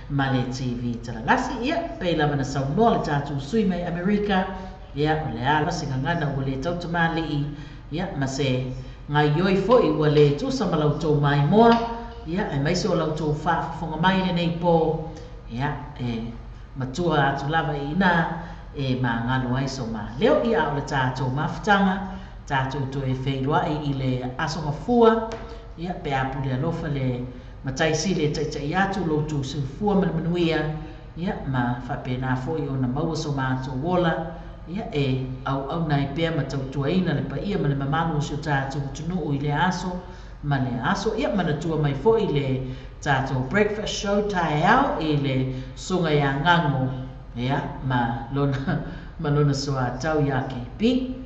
ma le TV tala ngasi. Ia, pei lava na saunoa le tātou sui mai Amerika. Ia, o le ala singa ngana o le tautama lii. Ia, ma se ngai yoi foi ua le tusa ma lautou mai moa. Ia, e maise o lautou whaafonga mai le nei po. Ia, matua atu lava ina ma ngano ai so ma. Leo ia o le tātou mafutanga. Tātou to e wheiroa I le asonga fua. Ia pe apu le alofa le mataisi le taitai atu loutu su fua manuia. Ia ma whapena foi o na maua so mātou wola. Ia au nai pia matautua ina le pa ia ma le mamanu o tātou tunu I le aso. Ma le aso ia manatua mai foi le tātou breakfast show tae au I le sunga ia ngango. Ia ma lona soa tau ia kipi.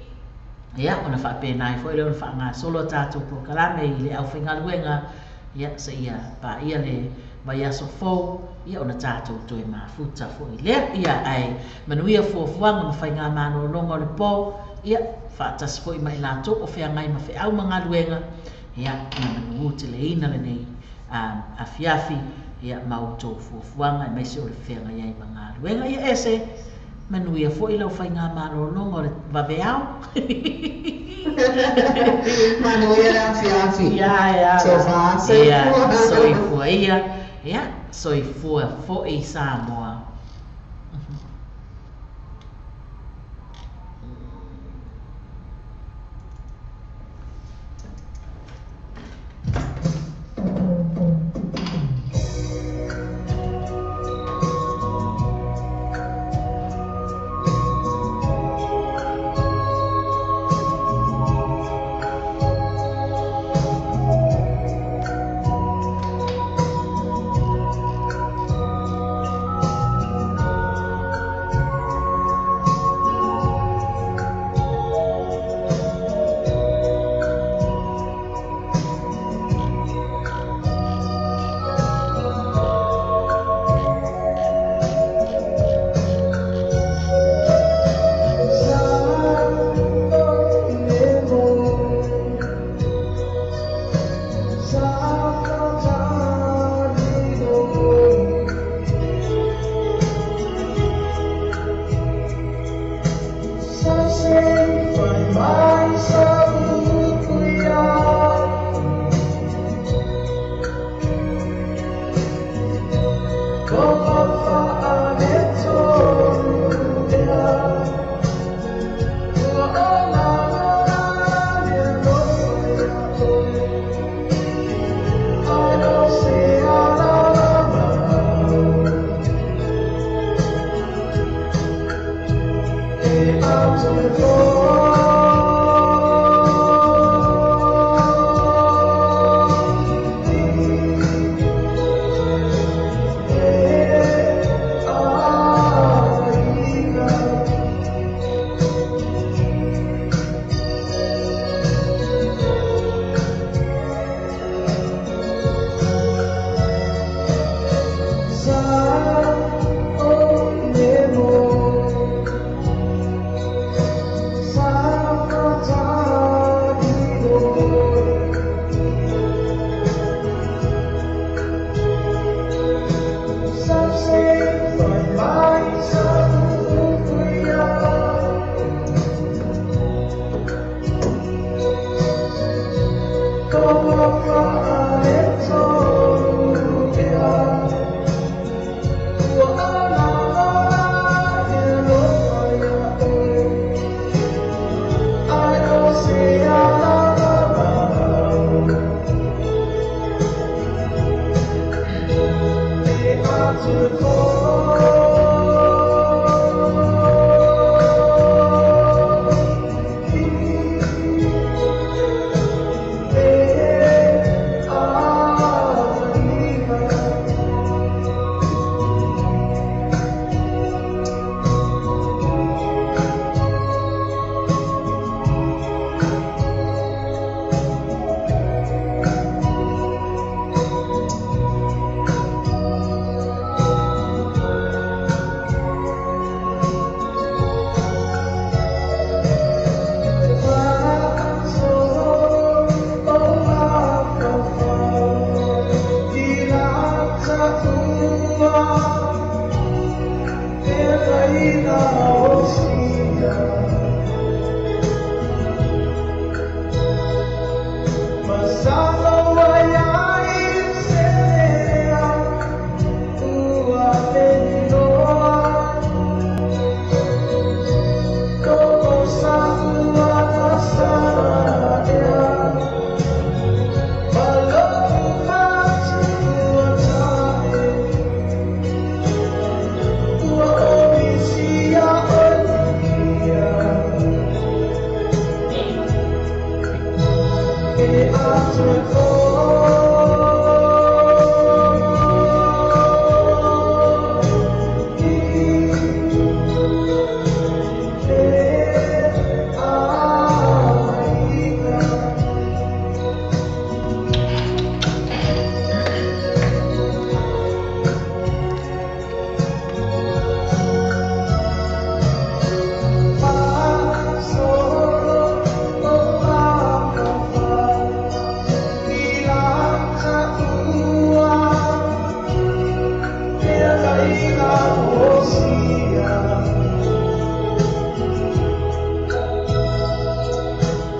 Ia, ona whapena I foi leo na whaanga solo tātou po kalame I le au whaingaluenga. Ia, sa ia pa ia le vai aso fau. Ia, ona tātou toi mafuta foi lea. Ia, ai manuia fuafuanga ma whainga mano longa le po. Ia, whaatas foi mai lātou o whaingai ma whaau mangaluenga. Ia, na manu te le ina le nei afiafi. Ia, mautou fuafuanga I maise o le whaingai ai mangaluenga. Ia, ese manuia foi lau whainga mano longa o le vaveau. Manuia le afiafi. Ia. Soifua. Ia, soifua ia. Ia, soifua foi Samoa.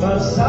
Mas